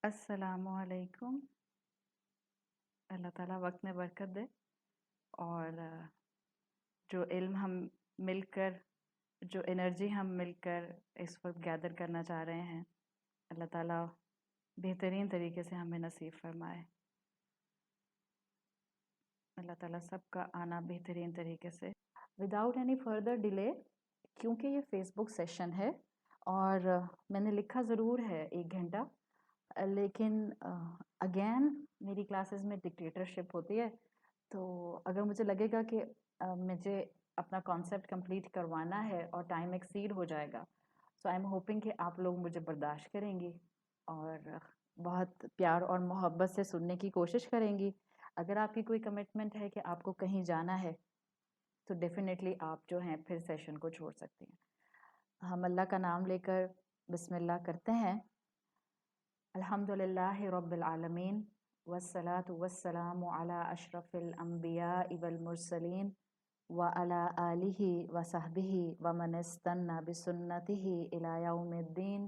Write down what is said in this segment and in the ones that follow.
अस्सलामु अलैकुम। अल्लाह ताला वक्त में बरकत दे और जो इल्म हम मिलकर, जो एनर्जी हम मिलकर इस वक्त गैदर करना चाह रहे हैं, अल्लाह ताला बेहतरीन तरीके से हमें नसीब फरमाए। अल्लाह ताला सबका आना बेहतरीन तरीके से। विदाउट एनी फर्दर डिले, क्योंकि ये फेसबुक सेशन है और मैंने लिखा ज़रूर है 1 घंटा, लेकिन अगेन मेरी क्लासेस में डिक्टेटरशिप होती है, तो अगर मुझे लगेगा कि मुझे अपना कॉन्सेप्ट कंप्लीट करवाना है और टाइम एक्सीड हो जाएगा, सो आई एम होपिंग कि आप लोग मुझे बर्दाश्त करेंगी और बहुत प्यार और मोहब्बत से सुनने की कोशिश करेंगी। अगर आपकी कोई कमिटमेंट है कि आपको कहीं जाना है, तो डेफिनेटली आप जो हैं फिर सेशन को छोड़ सकती हैं। हम अल्लाह का नाम लेकर बिस्मिल्लाह करते हैं। अल्हम्दुलिल्लाहि रब्बिल आलमीन वस्सलातु वस्सलामु अला अशरफिल अंबियाइ वल मुरसलीन व अला आलिहि व सहबिहि व मन इस्तन्ना बिसुन्नतिहि इला यौमिद्दीन।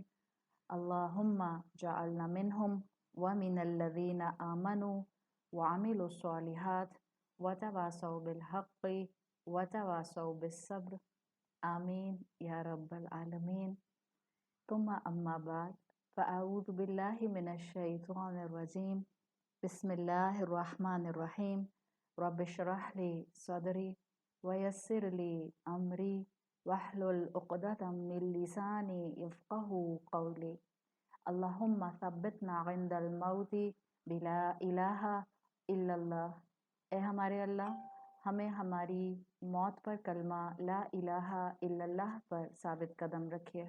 अल्लाहुम्मा जअलना मिनहुम व मिनल्लज़ीना आमनु व अमिलुस सॉलिहात व तवासौ बिल हक़्क़ि व तवासौ बिस सब्र। आमीन या रब्बल आलमीन। तुम्मा अम्मा बाद फ़अऊज़ु बिल्लाहि मिनश शैतानिर रजीम। बिस्मिल्लाहिर रहमानिर रहीम। रब्बि इश्रह ली सदरी व यस्सिर ली अमरी वहलुल उक़दतम मिन लिसानी यफ़क़हू क़ौली। अल्लाहुम्मा सब्बितना इंदल मौती बिला इलाहा इल्लल्लाह। ए हमारे अल्लाह, हमें हमारी मौत पर कलमा ला इलाहा इल्लल्लाह पर साबित कदम रखिए।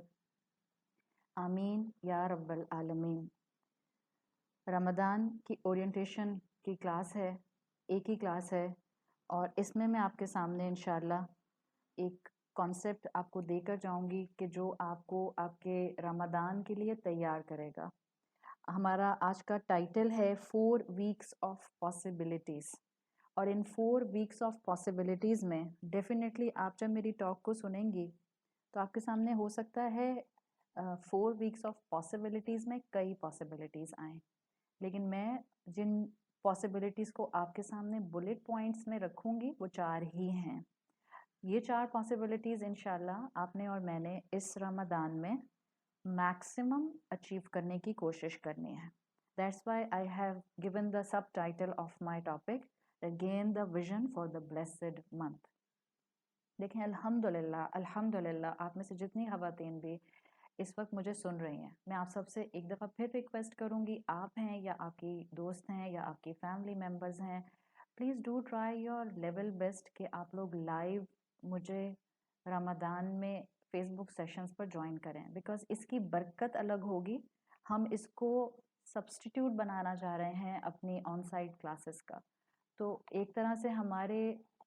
आमीन या रब्बल आलमीन। रमज़ान की ओरिएंटेशन की क्लास है, एक ही क्लास है, और इसमें मैं आपके सामने इंशाल्लाह एक कॉन्सेप्ट आपको देकर जाऊंगी कि जो आपको आपके रमज़ान के लिए तैयार करेगा। हमारा आज का टाइटल है 4 वीक्स ऑफ पॉसिबिलिटीज़, और इन 4 वीक्स ऑफ पॉसिबिलिटीज़ में डेफिनेटली आप जब मेरी टॉक को सुनेंगी तो आपके सामने हो सकता है 4 वीक्स ऑफ पॉसिबिलिटीज़ में कई पॉसिबिलिटीज़ आएँ, लेकिन मैं जिन पॉसिबिलिटीज़ को आपके सामने बुलेट पॉइंट्स में रखूँगी वो 4 ही हैं। ये 4 पॉसिबिलिटीज़ इंशाल्लाह आपने और मैंने इस रमज़ान में मैक्सिमम अचीव करने की कोशिश करनी है। That's why I have given the sub title of my topic gain the vision for the blessed month. देखें, अल्हम्दुलिल्लाह अल्हम्दुलिल्लाह आप में से जितनी ख़वातीन भी इस वक्त मुझे सुन रही हैं, मैं आप सबसे एक दफ़ा फिर रिक्वेस्ट करूँगी, आप हैं या आपकी दोस्त हैं या आपकी फैमिली मेम्बर्स हैं, please do try your level best कि आप लोग लाइव मुझे रमज़ान में फ़ेसबुक सेशंस पर ज्वाइन करें, बिकॉज़ इसकी बरकत अलग होगी। हम इसको सब्स्टिट्यूट बनाना चाह रहे हैं अपनी ऑन साइट क्लासेस का। तो एक तरह से हमारे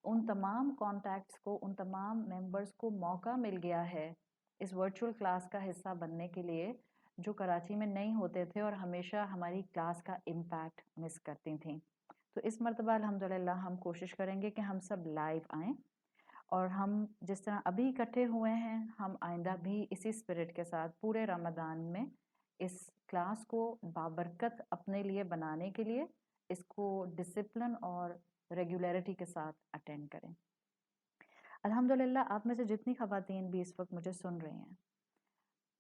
उन तमाम कॉन्टैक्ट्स को, उन तमाम मेंबर्स को मौका मिल गया है इस वर्चुअल क्लास का हिस्सा बनने के लिए, जो कराची में नहीं होते थे और हमेशा हमारी क्लास का इम्पैक्ट मिस करती थी। तो इस मरतबा अल्हम्दुलिल्लाह हम कोशिश करेंगे कि हम सब लाइव आएँ, और हम जिस तरह अभी इकट्ठे हुए हैं, हम आइंदा भी इसी स्पिरिट के साथ पूरे रमज़ान में इस क्लास को बाबरकत अपने लिए बनाने के लिए इसको डिसिप्लिन और रेगुलरिटी के साथ अटेंड करें। अल्हम्दुलिल्लाह आप में से जितनी ख़वातीन भी इस वक्त मुझे सुन रही हैं,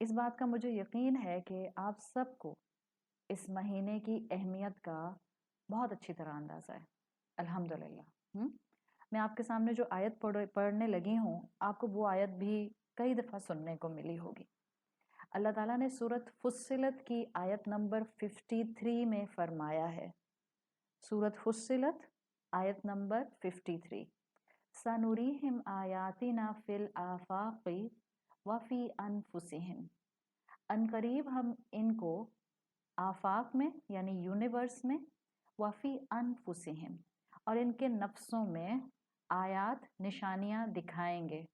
इस बात का मुझे यकीन है कि आप सबको इस महीने की अहमियत का बहुत अच्छी तरह अंदाज़ा है। अल्हम्दुलिल्लाह। मैं आपके सामने जो आयत पढ़ने लगी हूँ, आपको वो आयत भी कई दफ़ा सुनने को मिली होगी। अल्लाह ताला ने सूरत फुस्सिलत की आयत नंबर 53 में फरमाया है। सूरत फुस्सिलत आयत नंबर 53, सनुरीहिम आयातिना फिल आफाक़ि व फ़ी अनफुसिहिम। अनकरीब हम इनको आफाक में यानी यूनिवर्स में, वफ़ी अनफुसिहिम और इनके नफ्सों में आयात निशानियां दिखाएंगे।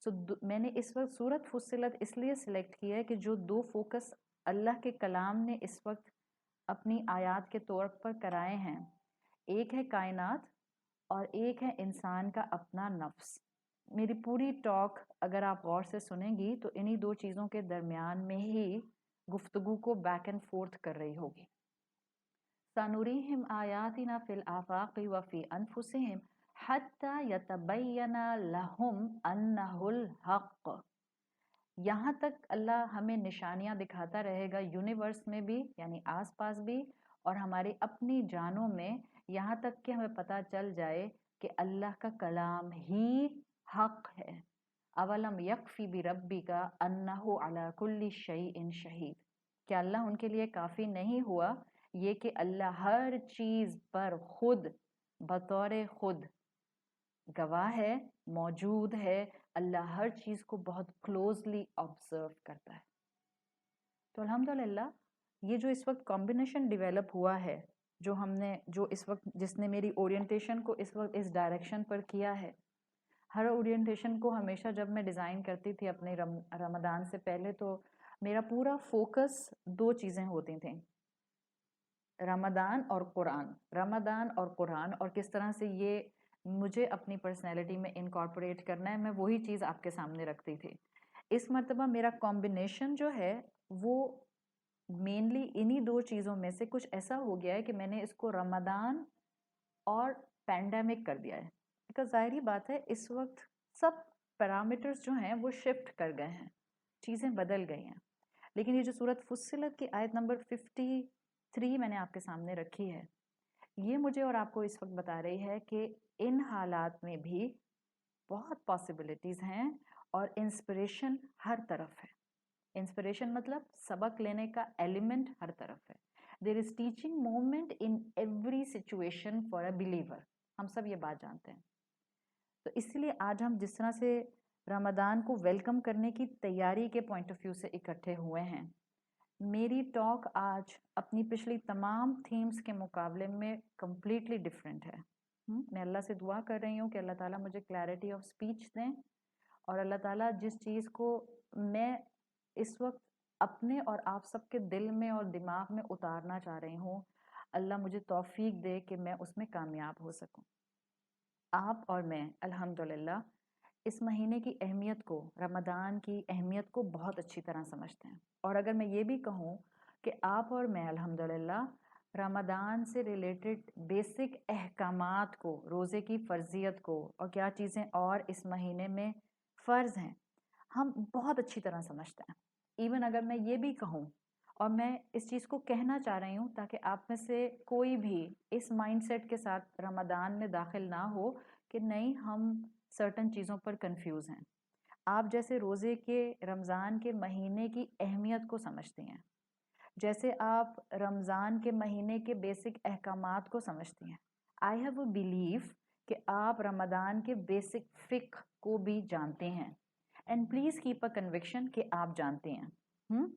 सो मैंने इस वक्त सूरत फुस्सिलत इसलिए सिलेक्ट किया है कि जो 2 फोकस अल्लाह के कलाम ने इस वक्त अपनी आयात के तौर पर कराए हैं, एक है कायनात और एक है इंसान का अपना नफ्स। मेरी पूरी टॉक अगर आप गौर से सुनेंगी तो इन्हीं 2 चीज़ों के दरमियान में ही गुफ्तगू को बैक एंड फोर्थ कर रही होगी। सनुरीहिम आयातिना फिल आफाक़ि व फ़ी अनफुसिहिम हत्ता यतबय्यना लहुम अन्नहुल हक़। यहाँ तक अल्लाह हमें निशानियाँ दिखाता रहेगा यूनिवर्स में भी, यानी आसपास भी, और हमारी अपनी जानों में, यहाँ तक कि हमें पता चल जाए कि अल्लाह का कलाम ही हक है। अवलम यकफ़ी बिरब्बिका अन्नहु अला कुल्ली शैइन शहीद। क्या अल्लाह उनके लिए काफ़ी नहीं हुआ ये कि अल्लाह हर चीज़ पर खुद बतौर खुद गवाह है, मौजूद है। अल्लाह हर चीज़ को बहुत क्लोजली ऑब्जर्व करता है। तो अल्हम्दुलिल्लाह ये जो इस वक्त कॉम्बिनेशन डेवलप हुआ है, जो इस वक्त जिसने मेरी ओरिएंटेशन को इस वक्त इस डायरेक्शन पर किया है। हर ओरिएंटेशन को हमेशा जब मैं डिज़ाइन करती थी अपने रमदान से पहले, तो मेरा पूरा फोकस 2 चीज़ें होती थी, रमदान और कुरान। रमदान और कुरान, और किस तरह से ये मुझे अपनी पर्सनैलिटी में इनकॉर्पोरेट करना है, मैं वही चीज़ आपके सामने रखती थी। इस मर्तबा मेरा कॉम्बिनेशन जो है वो मेनली इन्हीं 2 चीज़ों में से कुछ ऐसा हो गया है कि मैंने इसको रमदान और पैंडेमिक कर दिया है। बिकॉज़ ज़ाहिर बात है इस वक्त सब पैरामीटर्स जो हैं वो शिफ्ट कर गए हैं, चीज़ें बदल गई हैं। लेकिन ये जो सूरत फुस्सिलत की आयत नंबर 53 मैंने आपके सामने रखी है, ये मुझे और आपको इस वक्त बता रही है कि इन हालात में भी बहुत पॉसिबिलिटीज़ हैं और इंस्पिरेशन हर तरफ है। इंस्पिरेशन मतलब सबक लेने का एलिमेंट हर तरफ है। There is teaching moment in every situation for a believer. हम सब ये बात जानते हैं। तो इसलिए आज हम जिस तरह से रमदान को वेलकम करने की तैयारी के पॉइंट ऑफ व्यू से इकट्ठे हुए हैं, मेरी टॉक आज अपनी पिछली तमाम थीम्स के मुकाबले में कम्प्लीटली डिफरेंट है। मैं अल्लाह से दुआ कर रही हूँ कि अल्लाह ताला मुझे क्लैरिटी ऑफ स्पीच दें, और अल्लाह ताला जिस चीज़ को मैं इस वक्त अपने और आप सबके दिल में और दिमाग में उतारना चाह रही हूँ, अल्लाह मुझे तौफीक दे कि मैं उसमें कामयाब हो सकूँ। आप और मैं अल्हम्दुलिल्लाह इस महीने की अहमियत को, रमदान की अहमियत को बहुत अच्छी तरह समझते हैं। और अगर मैं ये भी कहूँ कि आप और मैं अल्हम्दुलिल्लाह रमदान से रिलेटेड बेसिक अहकामात को, रोज़े की फ़र्ज़ियत को, और क्या चीज़ें और इस महीने में फ़र्ज़ हैं, हम बहुत अच्छी तरह समझते हैं। इवन अगर मैं ये भी कहूँ, और मैं इस चीज़ को कहना चाह रही हूँ ताकि आप में से कोई भी इस माइंडसेट के साथ रमदान में दाखिल ना हो कि नहीं हम सर्टन चीज़ों पर कंफ्यूज हैं। आप जैसे रोज़े के, रमज़ान के महीने की अहमियत को समझती हैं, जैसे आप रमज़ान के महीने के बेसिक अहकामात को समझती हैं, आई हैव अ बिलीव कि आप रमदान के बेसिक फ़िक़्ह को भी जानते हैं। And please keep a conviction कि आप जानते हैं।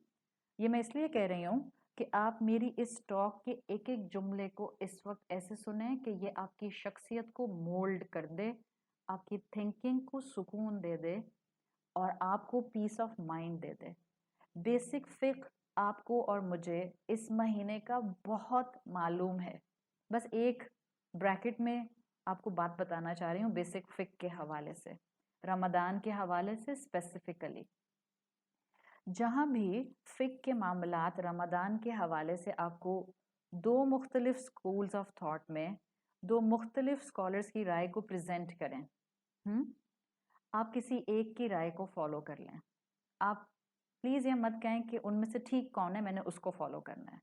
ये मैं इसलिए कह रही हूँ कि आप मेरी इस टॉक के एक एक जुमले को इस वक्त ऐसे सुने कि ये आपकी शख्सियत को मोल्ड कर दे, आपकी थिंकिंग को सुकून दे दे, और आपको पीस ऑफ माइंड दे दे। बेसिक फ़िक़्ह आपको और मुझे इस महीने का बहुत मालूम है। बस एक ब्रैकेट में आपको बात बताना चाह रही हूँ बेसिक फ़िक़्ह के हवाले से, रमदान के हवाले से स्पेसिफिकली। जहाँ भी फ़िक़्ह के मामलात रमदान के हवाले से आपको 2 मुख्तलिफ स्कूल्स ऑफ थॉट में 2 मुख्तलिफ स्कॉलर्स की राय को प्रेजेंट करें, आप किसी एक की राय को फॉलो कर लें। आप प्लीज़ ये मत कहें कि उनमें से ठीक कौन है, मैंने उसको फॉलो करना है।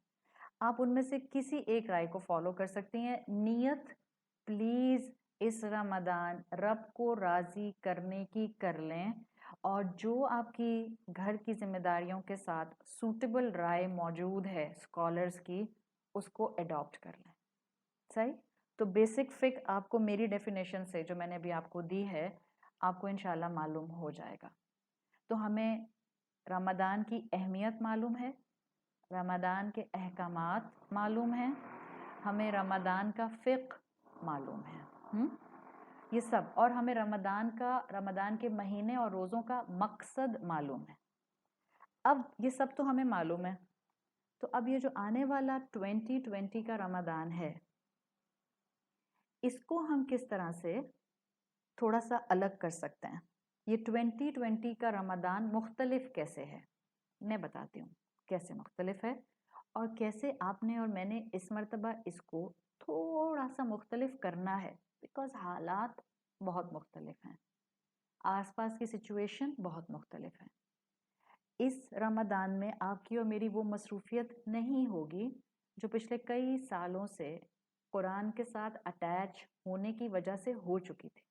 आप उनमें से किसी एक राय को फॉलो कर सकती हैं। नियत प्लीज़ इस रमदान रब को राज़ी करने की कर लें, और जो आपकी घर की जिम्मेदारियों के साथ सूटेबल राय मौजूद है स्कॉलर्स की, उसको अडॉप्ट कर लें। सही? तो बेसिक फ़िक़्ह आपको मेरी डेफिनेशन से जो मैंने अभी आपको दी है, आपको इंशाल्लाह मालूम हो जाएगा। तो हमें रमदान की अहमियत मालूम है, रमदान के अहकामात मालूम हैं, हमें रमदान का फ़िक़्ह मालूम है। ये सब, और हमें रमदान के महीने और रोज़ों का मकसद मालूम है। अब ये सब तो हमें मालूम है, तो अब ये जो आने वाला 2020 का रमदान है, इसको हम किस तरह से थोड़ा सा अलग कर सकते हैं। ये 2020 का रमदान मुख्तलिफ कैसे है, मैं बताती हूँ। कैसे मुख्तलिफ है और कैसे आपने और मैंने इस मर्तबा इसको थोड़ा सा मुख्तलिफ करना है, बिकॉज़ हालात बहुत मुख्तलिफ हैं, आसपास की सिचुएशन बहुत मुख्तलिफ है। इस रमदान में आपकी और मेरी वो मसरूफियत नहीं होगी जो पिछले कई सालों से कुरान के साथ अटैच होने की वजह से हो चुकी थी।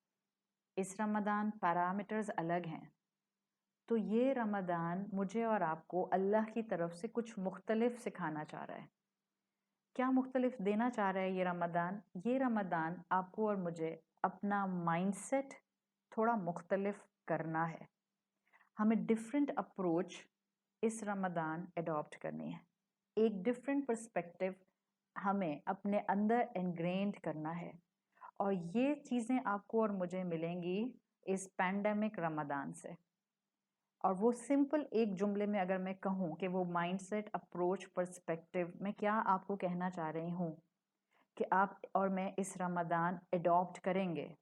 इस रमदान पैरामीटर्स अलग हैं, तो ये रमदान मुझे और आपको अल्लाह की तरफ से कुछ मुख्तलिफ सिखाना चाह रहा है। क्या मुख्तलिफ देना चाह रहा है ये रमदान? ये रमदान आपको और मुझे अपना माइंडसेट थोड़ा मुख्तलिफ करना है। हमें डिफरेंट अप्रोच इस रमदान अडॉप्ट करनी है। एक डिफरेंट पर्सपेक्टिव हमें अपने अंदर इनग्रेन्ड करना है और ये चीज़ें आपको और मुझे मिलेंगी इस पैंडेमिक रमदान से। और वो सिंपल एक जुमले में अगर मैं कहूँ कि वो माइंडसेट, अप्रोच, पर्सपेक्टिव, मैं क्या आपको कहना चाह रही हूँ कि आप और मैं इस रमदान अडॉप्ट करेंगे।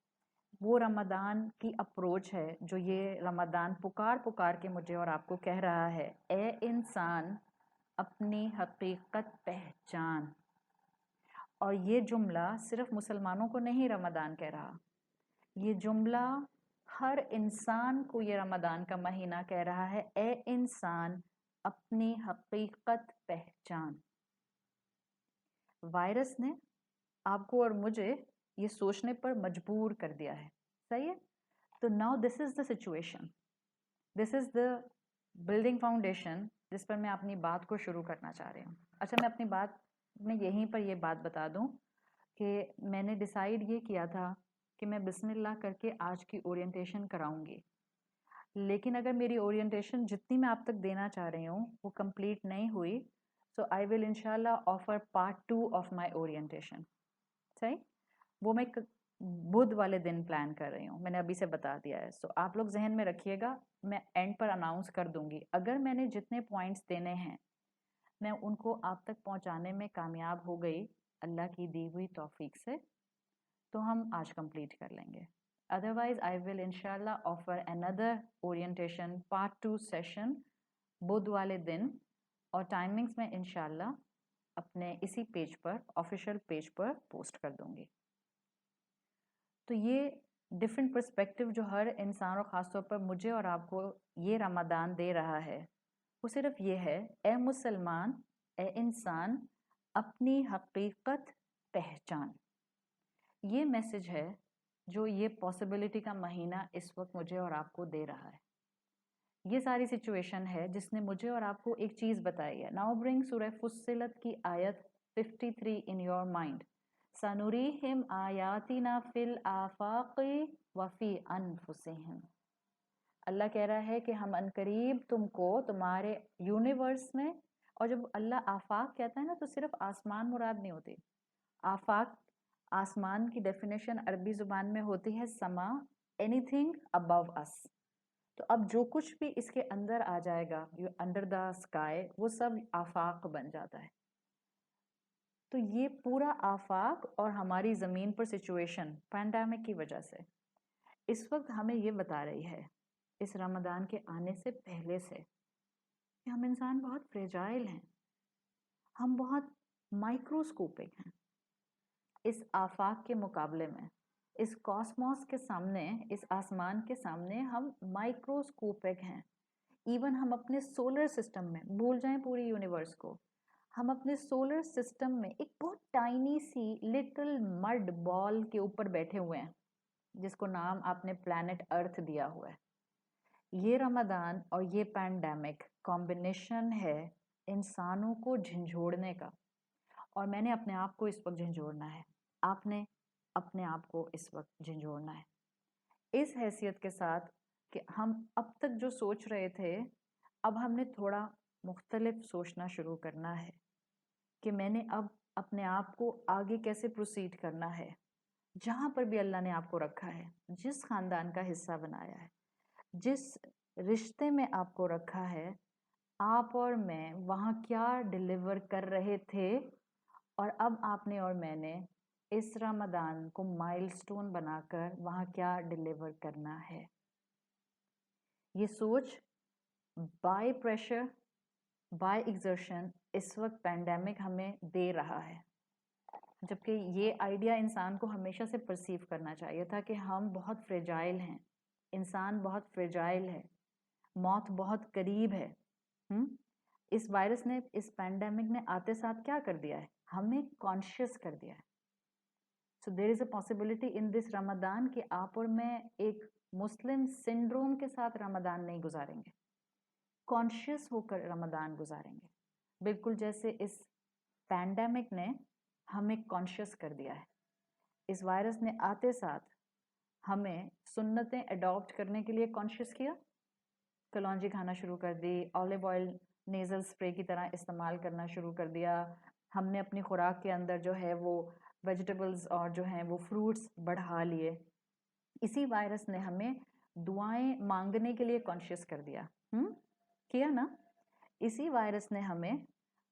वो रमदान की अप्रोच है जो ये रमदान पुकार पुकार के मुझे और आपको कह रहा है, ए इंसान अपनी हकीकत पहचान। और ये जुमला सिर्फ मुसलमानों को नहीं रमदान कह रहा, ये जुमला हर इंसान को ये रमदान का महीना कह रहा है, ए इंसान अपनी हकीकत पहचान। वायरस ने आपको और मुझे ये सोचने पर मजबूर कर दिया है, सही है? तो now this is the situation, this is the building foundation जिस पर मैं अपनी बात को शुरू करना चाह रही हूँ। अच्छा, मैं अपनी बात में यहीं पर ये बात बता दूँ कि मैंने डिसाइड ये किया था कि मैं बिस्मिल्लाह करके आज की ओरिएंटेशन कराऊंगी, लेकिन अगर मेरी ओरिएंटेशन जितनी मैं आप तक देना चाह रही हूँ वो कंप्लीट नहीं हुई, सो आई विल इंशाल्लाह offer part 2 of my orientation. सही, वो मैं बुध वाले दिन प्लान कर रही हूँ, मैंने अभी से बता दिया है। सो आप लोग जहन में रखिएगा, मैं एंड पर अनाउंस कर दूंगी। अगर मैंने जितने पॉइंट्स देने हैं मैं उनको आप तक पहुँचाने में कामयाब हो गई अल्लाह की दी हुई तौफीक से, तो हम आज कंप्लीट कर लेंगे। अदरवाइज आई विल इंशाल्लाह offer another orientation part 2 session बुध वाले दिन, और टाइमिंग्स में इंशाल्लाह अपने इसी पेज पर, ऑफिशियल पेज पर पोस्ट कर दूंगी। तो ये डिफरेंट पर्सपेक्टिव जो हर इंसान और ख़ासतौर पर मुझे और आपको ये रमदान दे रहा है, वो सिर्फ ये है, ए मुसलमान, ए इंसान अपनी हकीकत पहचान। ये मैसेज है जो ये पॉसिबिलिटी का महीना इस वक्त मुझे और आपको दे रहा है। ये सारी सिचुएशन है जिसने मुझे और आपको एक चीज़ बताई है। नाउ ब्रिंग सूरह फुस्सिलत की आयत 53 इन योर माइंड, सनुरीहिम आयातिना फिल आफाक़ि व फी अनफुसिहिम। अल्लाह कह रहा है कि हम अनकरीब तुमको तुम्हारे यूनिवर्स में, और जब अल्लाह आफाक कहता है ना तो सिर्फ आसमान मुराद नहीं होती। आफाक, आसमान की डेफिनेशन अरबी ज़ुबान में होती है समा, एनीथिंग अबव अस। तो अब जो कुछ भी इसके अंदर आ जाएगा, यू अंडर द स्काई, वो सब आफाक बन जाता है। तो ये पूरा आफाक और हमारी ज़मीन पर सिचुएशन पैंडेमिक की वजह से इस वक्त हमें ये बता रही है, इस रमदान के आने से पहले से, कि हम इंसान बहुत फ्रेजाइल हैं, हम बहुत माइक्रोस्कोपिक हैं इस आफाक के मुकाबले में। इस कॉस्मोस के सामने, इस आसमान के सामने हम माइक्रोस्कोपिक हैं। इवन हम अपने सोलर सिस्टम में, भूल जाएं पूरी यूनिवर्स को, हम अपने सोलर सिस्टम में एक बहुत टाइनी सी लिटिल मड बॉल के ऊपर बैठे हुए हैं जिसको नाम आपने प्लैनेट अर्थ दिया हुआ है। ये रमदान और ये पैंडेमिक कॉम्बिनेशन है इंसानों को झंझोड़ने का, और मैंने अपने आप को इस वक्त झंझोड़ना है, आपने अपने आप को इस वक्त झंझोड़ना है, इस हैसियत के साथ कि हम अब तक जो सोच रहे थे, अब हमने थोड़ा मुख्तलिफ सोचना शुरू करना है कि मैंने अब अपने आप को आगे कैसे प्रोसीड करना है। जहाँ पर भी अल्लाह ने आपको रखा है, जिस ख़ानदान का हिस्सा बनाया है, जिस रिश्ते में आपको रखा है, आप और मैं वहाँ क्या डिलीवर कर रहे थे, और अब आपने और मैंने इस रमदान को माइलस्टोन बनाकर वहाँ क्या डिलीवर करना है। ये सोच बाय प्रेशर बाय एग्जर्शन इस वक्त पैंडेमिक हमें दे रहा है, जबकि ये आइडिया इंसान को हमेशा से परसीव करना चाहिए था कि हम बहुत फ्रेजाइल हैं, इंसान बहुत फ्रेजाइल है, मौत बहुत करीब है। इस वायरस ने, इस पैंडेमिक ने आते साथ क्या कर दिया है, हमें कॉन्शियस कर दिया है। So there is a possibility in this Ramadan कि आप और मैं एक मुस्लिम सिंड्रोम के साथ रमदान नहीं गुजारेंगे, कॉन्शियस होकर रमदान गुजारेंगे, बिल्कुल जैसे इस पैंडेमिक ने हमें कॉन्शियस कर दिया है। इस वायरस ने आते साथ हमें सुन्नतें अडॉप्ट करने के लिए कॉन्शियस किया, कलौंजी खाना शुरू कर दी, ऑलिव ऑयल नेज़ल स्प्रे की तरह इस्तेमाल करना शुरू कर दिया, हमने अपनी खुराक के अंदर जो है वो वेजिटेबल्स और जो हैं वो फ्रूट्स बढ़ा लिए। इसी वायरस ने हमें दुआएं मांगने के लिए कॉन्शियस कर दिया, किया ना। इसी वायरस ने हमें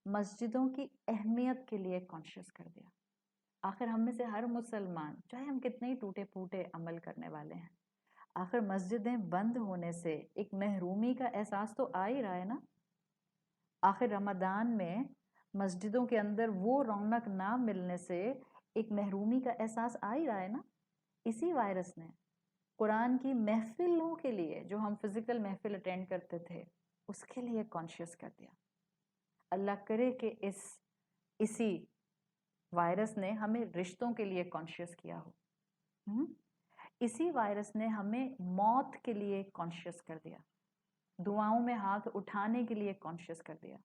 मस्जिदों की अहमियत के लिए कॉन्शियस कर दिया। आखिर हम में से हर मुसलमान, चाहे हम कितने ही टूटे फूटे अमल करने वाले हैं, आखिर मस्जिदें बंद होने से एक महरूमी का एहसास तो आ ही रहा है ना। आखिर रमदान में मस्जिदों के अंदर वो रौनक ना मिलने से एक महरूमी का एहसास आ ही रहा है ना। इसी वायरस ने कुरान की महफिलों के लिए, जो हम फिजिकल महफिल अटेंड करते थे, उसके लिए कॉन्शियस कर दिया। अल्लाह करे कि इसी वायरस ने हमें रिश्तों के लिए कॉन्शियस किया हो। इसी वायरस ने हमें मौत के लिए कॉन्शियस कर दिया, दुआओं में हाथ उठाने के लिए कॉन्शियस कर दिया।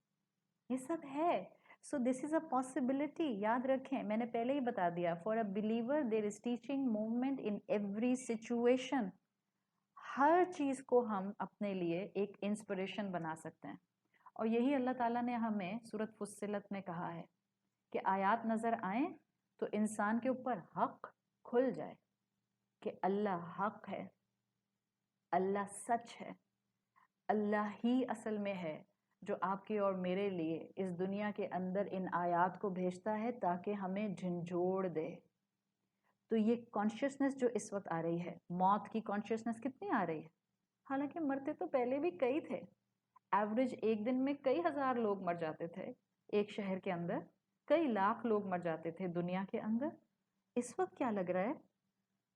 ये सब है। So this is a possibility. याद रखें, मैंने पहले ही बता दिया, for a believer there is teaching movement in every situation. हर चीज़ को हम अपने लिए एक इंस्पिरेशन बना सकते हैं, और यही अल्लाह ताला ने हमें सूरत फुस्सिलत में कहा है कि आयात नज़र आए तो इंसान के ऊपर हक खुल जाए कि अल्लाह हक है, अल्लाह सच है, अल्लाह ही असल में है जो आपके और मेरे लिए इस दुनिया के अंदर इन आयात को भेजता है ताकि हमें झंझोड़ दे। तो ये कॉन्शियसनेस जो इस वक्त आ रही है, मौत की कॉन्शियसनेस कितनी आ रही है, हालांकि मरते तो पहले भी कई थे। एवरेज एक दिन में कई हजार लोग मर जाते थे एक शहर के अंदर, कई लाख लोग मर जाते थे दुनिया के अंदर। इस वक्त क्या लग रहा है,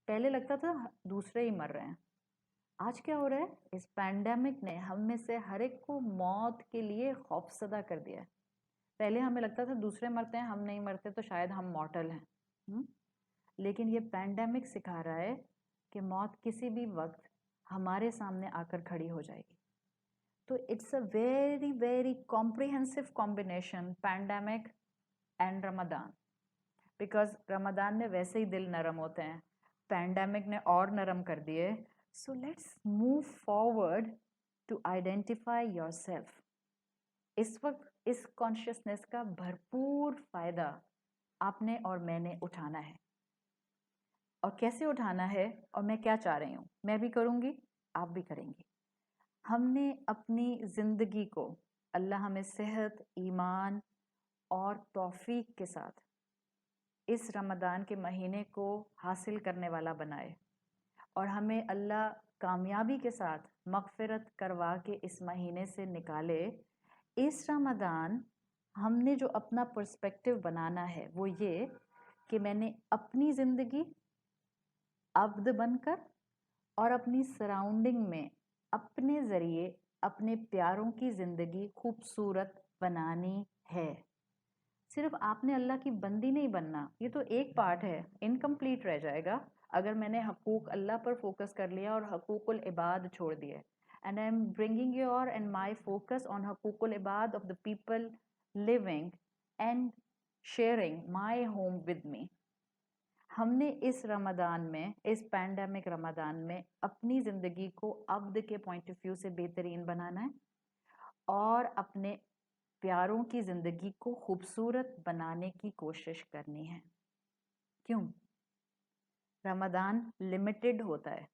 पहले लगता था दूसरे ही मर रहे हैं, आज क्या हो रहा है, इस पैंडेमिक ने हम में से हर एक को मौत के लिए खौफसदा कर दिया है। पहले हमें लगता था दूसरे मरते हैं, हम नहीं मरते तो शायद हम मॉर्टल हैं। लेकिन ये पैंडेमिक सिखा रहा है कि मौत किसी भी वक्त हमारे सामने आकर खड़ी हो जाएगी। तो it's a very very comprehensive combination, pandemic and Ramadan. Because Ramadan में वैसे ही दिल नरम होते हैं, पैंडेमिक ने और नरम कर दिए। So let's move forward to identify yourself. इस वक्त इस कॉन्शियसनेस का भरपूर फायदा आपने और मैंने उठाना है। और कैसे उठाना है, और मैं क्या चाह रही हूँ, मैं भी करूँगी, आप भी करेंगे। हमने अपनी ज़िंदगी को, अल्लाह हमें सेहत, ईमान और तौफीक के साथ इस रमदान के महीने को हासिल करने वाला बनाए, और हमें अल्लाह कामयाबी के साथ मग़फ़िरत करवा के इस महीने से निकाले। इस रमदान हमने जो अपना पर्सपेक्टिव बनाना है वो ये कि मैंने अपनी ज़िंदगी अब्द बनकर और अपनी सराउंडिंग में अपने ज़रिए अपने प्यारों की ज़िंदगी खूबसूरत बनानी है। सिर्फ आपने अल्लाह की बंदी नहीं बनना, ये तो एक पार्ट है, इनकम्प्लीट रह जाएगा अगर मैंने हकूक अल्लाह पर फोकस कर लिया और हकूकुल इबाद छोड़ दिए। And I am bringing your and my focus on हकूकुल इबाद of the people living and sharing my home with me. हमने इस रमदान में, इस पैंडेमिक रमदान में अपनी ज़िंदगी को अब्द के पॉइंट ऑफ व्यू से बेहतरीन बनाना है और अपने प्यारों की ज़िंदगी को खूबसूरत बनाने की कोशिश करनी है। क्यों? रमदान लिमिटेड होता है,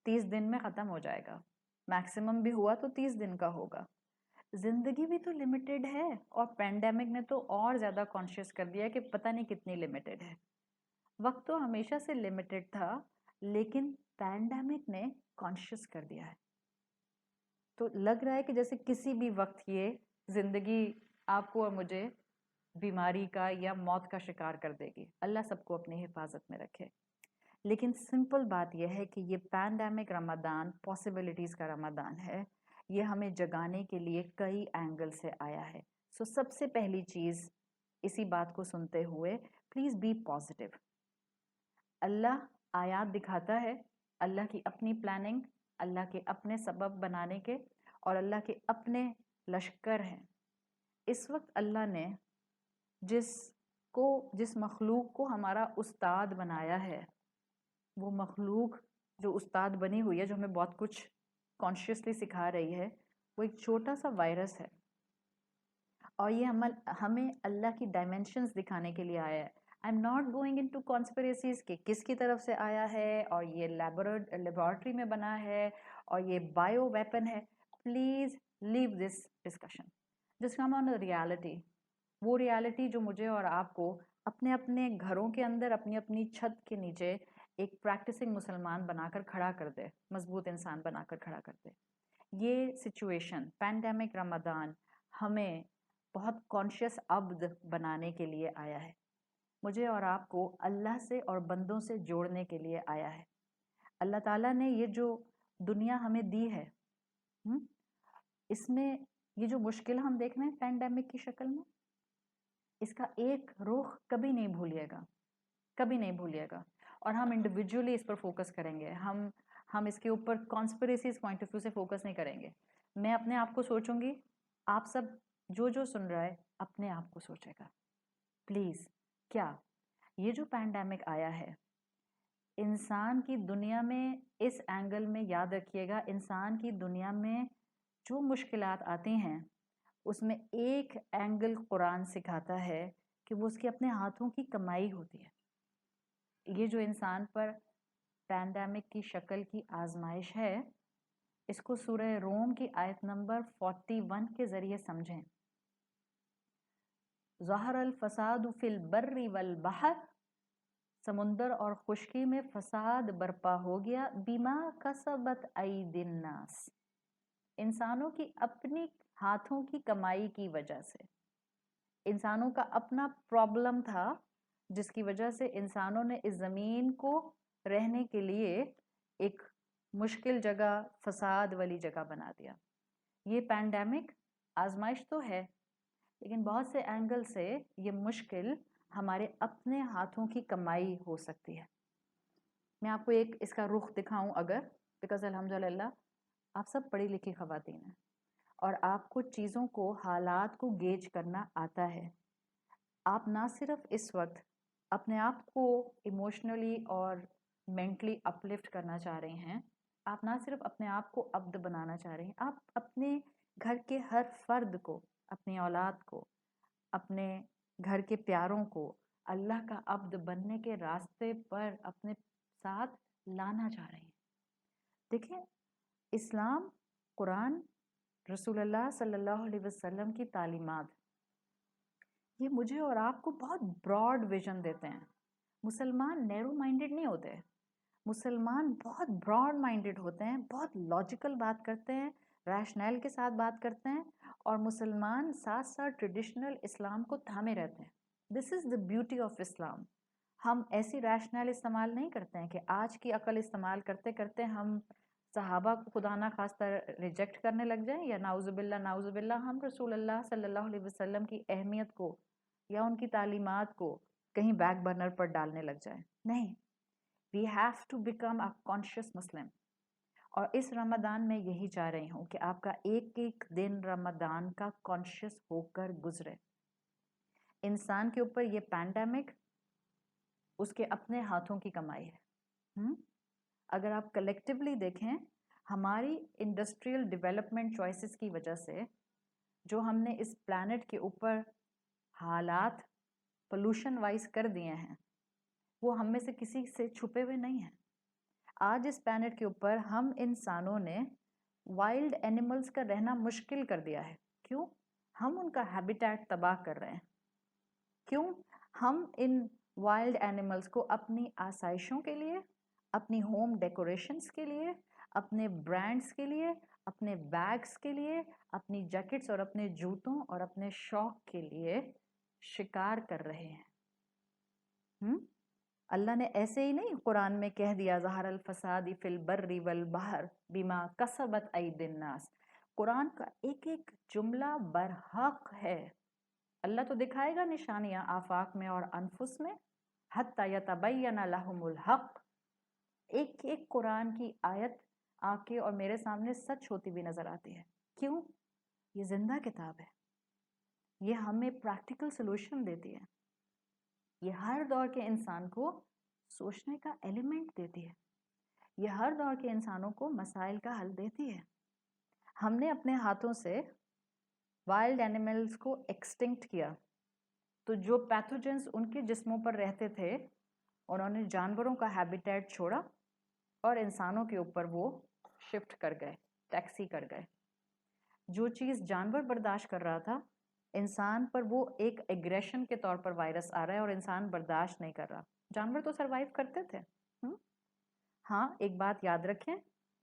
30 दिन में ख़त्म हो जाएगा, मैक्सिमम भी हुआ तो 30 दिन का होगा। ज़िंदगी भी तो लिमिटेड है, और पैंडेमिक ने तो और ज़्यादा कॉन्शियस कर दिया कि पता नहीं कितनी लिमिटेड है। वक्त तो हमेशा से लिमिटेड था, लेकिन पैंडेमिक ने कॉन्शियस कर दिया है। تو لگ رہا ہے کہ جیسے کسی بھی وقت یہ زندگی آپ کو اور مجھے بیماری کا یا موت کا شکار کر دے گی. اللہ سب کو اپنی حفاظت میں رکھے. لیکن سمپل بات یہ ہے کہ یہ پینڈیمک رمضان پاسبلٹیز کا رمضان ہے. یہ ہمیں جگانے کے لیے کئی اینگل سے آیا ہے. سو سب سے پہلی چیز اسی بات کو سنتے ہوئے پلیز بی پازیٹیو. اللہ آیات دکھاتا ہے، اللہ کی اپنی پلاننگ، اللہ کے اپنے سبب بنانے کے، اور اللہ کے اپنے لشکر ہیں. اس وقت اللہ نے جس مخلوق کو ہمارا استاد بنایا ہے، وہ مخلوق جو استاد بنی ہوئی ہے، جو ہمیں بہت کچھ کانشیسلی سکھا رہی ہے، وہ ایک چھوٹا سا وائرس ہے. اور یہ ہمیں اللہ کی ڈائمینشنز دکھانے کے لیے آیا ہے. I am not going into conspiracies کہ کس کی طرف سے آیا ہے اور یہ لیبارٹری میں بنا ہے اور یہ بایو ویپن ہے. Please leave this discussion. جس کم آن ریالٹی، وہ ریالٹی جو مجھے اور آپ کو اپنے اپنے گھروں کے اندر اپنی اپنی چھت کے نیچے ایک پریکٹسنگ مسلمان بنا کر کھڑا کر دے، مضبوط انسان بنا کر کھڑا کر دے. یہ سچویشن پینڈیمک رمضان ہمیں بہت کانشیس عبد بنانے کے لیے آیا ہے. مجھے اور آپ کو اللہ سے اور بندوں سے جوڑنے کے لیے آیا ہے. اللہ تعالیٰ نے یہ جو دنیا ہمیں دی ہے، اس میں یہ جو مشکل ہم دیکھ رہے ہیں پینڈیمک کی شکل میں، اس کا ایک رخ کبھی نہیں بھولیے گا، کبھی نہیں بھولیے گا. اور ہم انڈیویجولی اس پر فوکس کریں گے. ہم اس کے اوپر کانسپریسیز پوائنٹ آف ویو سے فوکس نہیں کریں گے. میں اپنے آپ کو سوچوں گی، آپ سب جو سن رہا ہے اپنے آپ کو سوچے گا. پلیز، کیا یہ جو پینڈیمک آیا ہے انسان کی دنیا میں، اس اینگل میں یاد رکھیے گا، انسان کی دنیا میں جو مشکلات آتی ہیں اس میں ایک اینگل قرآن سکھاتا ہے کہ وہ اس کے اپنے ہاتھوں کی کمائی ہوتی ہے. یہ جو انسان پر پینڈیمک کی شکل کی آزمائش ہے، اس کو سورہ روم کی آیت نمبر 41 کے ذریعے سمجھیں. ظہر الفساد فی البر والبحر، سمندر اور خشکی میں فساد برپا ہو گیا، بما کسبت ایدی الناس، انسانوں کی اپنی ہاتھوں کی کمائی کی وجہ سے. انسانوں کا اپنا پرابلم تھا جس کی وجہ سے انسانوں نے اس زمین کو رہنے کے لیے ایک مشکل جگہ، فساد والی جگہ بنا دیا. یہ پینڈیمک آزمائش تو ہے، لیکن بہت سے اینگل سے یہ مشکل ہمارے اپنے ہاتھوں کی کمائی ہو سکتی ہے. میں آپ کو ایک اس کا رخ دکھاؤں اگر، بیکاز الحمدللہ آپ سب پڑھی لکھی خواتین ہیں اور آپ کو چیزوں کو، حالات کو گیج کرنا آتا ہے. آپ نہ صرف اس وقت اپنے آپ کو ایموشنلی اور مینٹلی اپلفٹ کرنا چاہ رہے ہیں، آپ نہ صرف اپنے آپ کو عبد بنانا چاہ رہے ہیں، آپ اپنے گھر کے ہر فرد کو، اپنی اولاد کو، اپنے گھر کے پیاروں کو اللہ کا عبد بننے کے راستے پر اپنے ساتھ لانا چاہ رہے ہیں. دیکھیں، اسلام، قرآن، رسول اللہ صلی اللہ علیہ وسلم کی تعلیمات، یہ مجھے اور آپ کو بہت براڈ ویژن دیتے ہیں. مسلمان نیرو مائنڈڈ نہیں ہوتے، مسلمان بہت براڈ مائنڈڈ ہوتے ہیں، بہت لاجیکل بات کرتے ہیں، ریشنل کے ساتھ بات کرتے ہیں، اور مسلمان ساتھ ساتھ ٹریڈیشنل اسلام کو تھامے رہتے ہیں. This is the beauty of اسلام. ہم ایسی ریشنل استعمال نہیں کرتے ہیں کہ آج کی عقل استعمال کرتے کرتے ہم صحابہ کو خدا نہ خواستہ ریجیکٹ کرنے لگ جائیں، یا نعوذ باللہ نعوذ باللہ ہم رسول اللہ صلی اللہ علیہ وسلم کی اہمیت کو یا ان کی تعلیمات کو کہیں بیک برنر پر ڈالنے لگ جائیں. نہیں، we have to become a conscious Muslim. اور اس رمضان میں یہی چاہ رہی ہوں کہ آپ کا ایک ایک دن رمضان کا کانشیس ہو کر گزرے. انسان کے اوپر یہ پینڈیمک اس کے اپنے ہاتھوں کی کمائی ہے. اگر آپ کلیکٹیولی دیکھیں، ہماری انڈسٹریل ڈیولپمنٹ چوائسز کی وجہ سے جو ہم نے اس پلانٹ کے اوپر حالات پولوشن وائز کر دیے ہیں، وہ ہم میں سے کسی سے چھپے ہوئے نہیں ہیں. آج اس پلانٹ کے اوپر ہم انسانوں نے وائلڈ اینیملز کا رہنا مشکل کر دیا ہے. کیوں؟ ہم ان کا ہیبیٹیٹ تباہ کر رہے ہیں. کیوں؟ ہم ان وائلڈ اینیملز کو اپنی آسائشوں کے لیے، اپنی ہوم ڈیکوریشنز کے لیے، اپنے برانڈز کے لیے، اپنے بیگز کے لیے، اپنی جیکٹس اور اپنے جوتوں اور اپنے شوق کے لیے شکار کر رہے ہیں۔ اللہ نے ایسے ہی نہیں قرآن میں کہہ دیا ظہر الفساد فی البر والبحر بما کسبت ایدی الناس۔ قرآن کا ایک ایک جملہ برحق ہے۔ اللہ تو دکھائے گا نشانیاں آفاق میں اور انفس میں، حتی یتبین لہم الحق۔ ایک ایک قرآن کی آیت آپ کے اور میرے سامنے سچ ہوتی بھی نظر آتی ہے۔ کیوں؟ یہ زندہ کتاب ہے، یہ ہمیں پریکٹیکل سلوشن دیتی ہے، یہ ہر دور کے انسان کو سوچنے کا ایلیمنٹ دیتی ہے، یہ ہر دور کے انسانوں کو مسائل کا حل دیتی ہے۔ ہم نے اپنے ہاتھوں سے وائلڈ اینیملز کو ایکسٹنکٹ کیا، تو جو پیتھوجنز ان کے جسموں پر رہتے تھے انہوں نے جانوروں کا ہیبیٹیٹ چھوڑا اور انسانوں کے اوپر وہ شفٹ کر گئے، ٹیکسی کر گئے۔ جو چیز جانور برداشت کر رہا تھا انسان پر وہ ایک ایگریشن کے طور پر وائرس آ رہا ہے اور انسان برداشت نہیں کر رہا۔ جانور تو سروائیو کرتے تھے۔ ہاں ایک بات یاد رکھیں،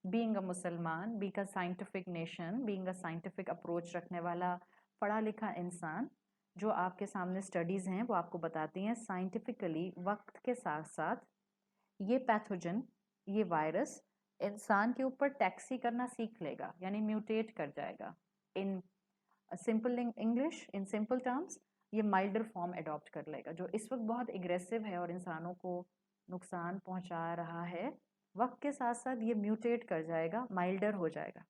بینگ اے مسلمان، being a scientific nation, being a scientific approach رکھنے والا پڑھا لکھا انسان، جو آپ کے سامنے سٹڈیز ہیں وہ آپ کو بتاتی ہیں سائنٹیفکلی وقت کے ساتھ ساتھ یہ پیتھوجن، یہ وائرس انسان کے اوپر ٹیکسی کرنا سیکھ لے گا، یعنی میوٹیٹ کر جائے گا۔ In simple English, in simple terms, یہ مائلڈر فارم اڈاپٹ کر لے گا۔ جو اس وقت بہت اگریسو ہے اور انسانوں کو نقصان پہنچا رہا ہے، وقت کے ساتھ ساتھ یہ میوٹیٹ کر جائے گا، مائلڈر ہو جائے گا۔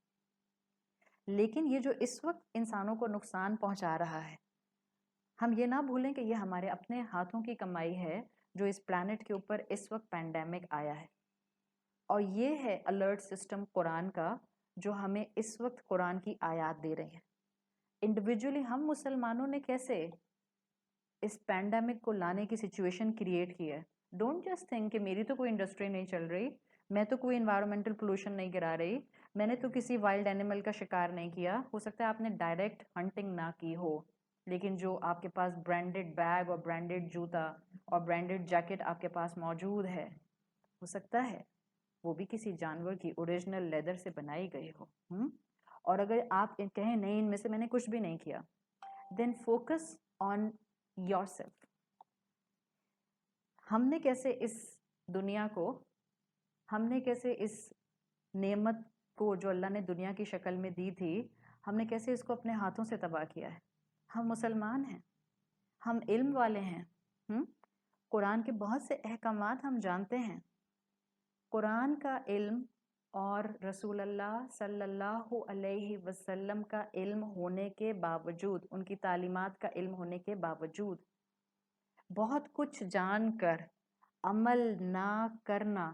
لیکن یہ جو اس وقت انسانوں کو نقصان پہنچا رہا ہے، ہم یہ نہ بھولیں کہ یہ ہمارے اپنے ہاتھوں کی کمائی ہے جو اس پلانٹ کے اوپر اس وقت پینڈیمک آیا ہے۔ اور یہ ہے الرٹ سسٹم قرآن کا جو ہمیں اس وقت قرآن کی آیات دے رہے ہیں۔ انڈیویجولی ہم مسلمانوں نے کیسے اس پینڈیمک کو لانے کی سچویشن کریٹ کی ہے۔ ڈونٹ جسٹ تھنک کہ میری تو کوئی انڈسٹری نہیں چل رہی، میں تو کوئی انوائرمنٹل پولوشن نہیں گرا رہی، میں نے تو کسی وائلڈ اینیمل کا شکار نہیں کیا۔ ہو سکتا ہے آپ نے ڈائریکٹ ہنٹنگ نہ کی ہو، لیکن جو آپ کے پاس برانڈڈ بیگ اور برانڈڈ جوتا اور برانڈڈ جیکٹ آپ کے پاس موجود ہے، ہو سکتا ہے وہ بھی کسی جانور کی اوریجنل لیدر سے بنائی گئی ہو۔ اور اگر آپ کہیں نہیں ان میں سے میں نے کچھ بھی نہیں کیا، دین فوکس آن یور سیلف۔ ہم نے کیسے اس دنیا کو، ہم نے کیسے اس نعمت کو جو اللہ نے دنیا کی شکل میں دی تھی، ہم نے کیسے اس کو اپنے ہاتھوں سے تباہ کیا ہے۔ ہم مسلمان ہیں، ہم علم والے ہیں، قرآن کے بہت سے احکامات ہم جانتے ہیں۔ قرآن کا علم اور رسول اللہ صلی اللہ علیہ وسلم کا علم ہونے کے باوجود، ان کی تعلیمات کا علم ہونے کے باوجود بہت کچھ جان کر عمل نہ کرنا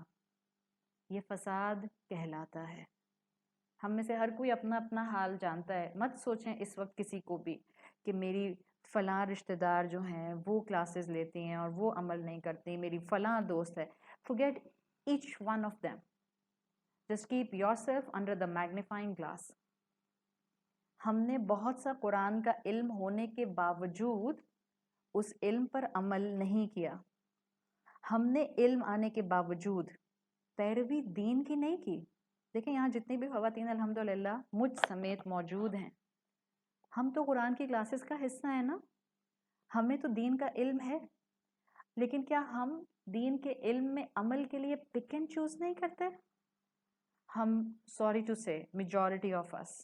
یہ فساد کہلاتا ہے۔ ہم میں سے ہر کوئی اپنا اپنا حال جانتا ہے۔ مت سوچیں اس وقت کسی کو بھی کہ میری فلاں رشتہ دار جو ہیں وہ کلاسز لیتی ہیں اور وہ عمل نہیں کرتی، میری فلاں دوست ہے۔ forget each one of them. Just keep yourself under the magnifying glass. ہم نے بہت سا قرآن کا علم ہونے کے باوجود اس علم پر عمل نہیں کیا۔ ہم نے علم آنے کے باوجود پیروی دین کی نہیں کی۔ دیکھیں یہاں جتنی بھی خواتین الحمدللہ مجھ سمیت موجود ہیں، ہم تو قرآن کی کلاسز کا حصہ ہیں نا، ہمیں تو دین کا علم ہے، لیکن کیا ہم دین کے علم میں عمل کے لیے پک اینڈ چوز نہیں کرتے؟ ہم سوری ٹو سے میجورٹی آف اس،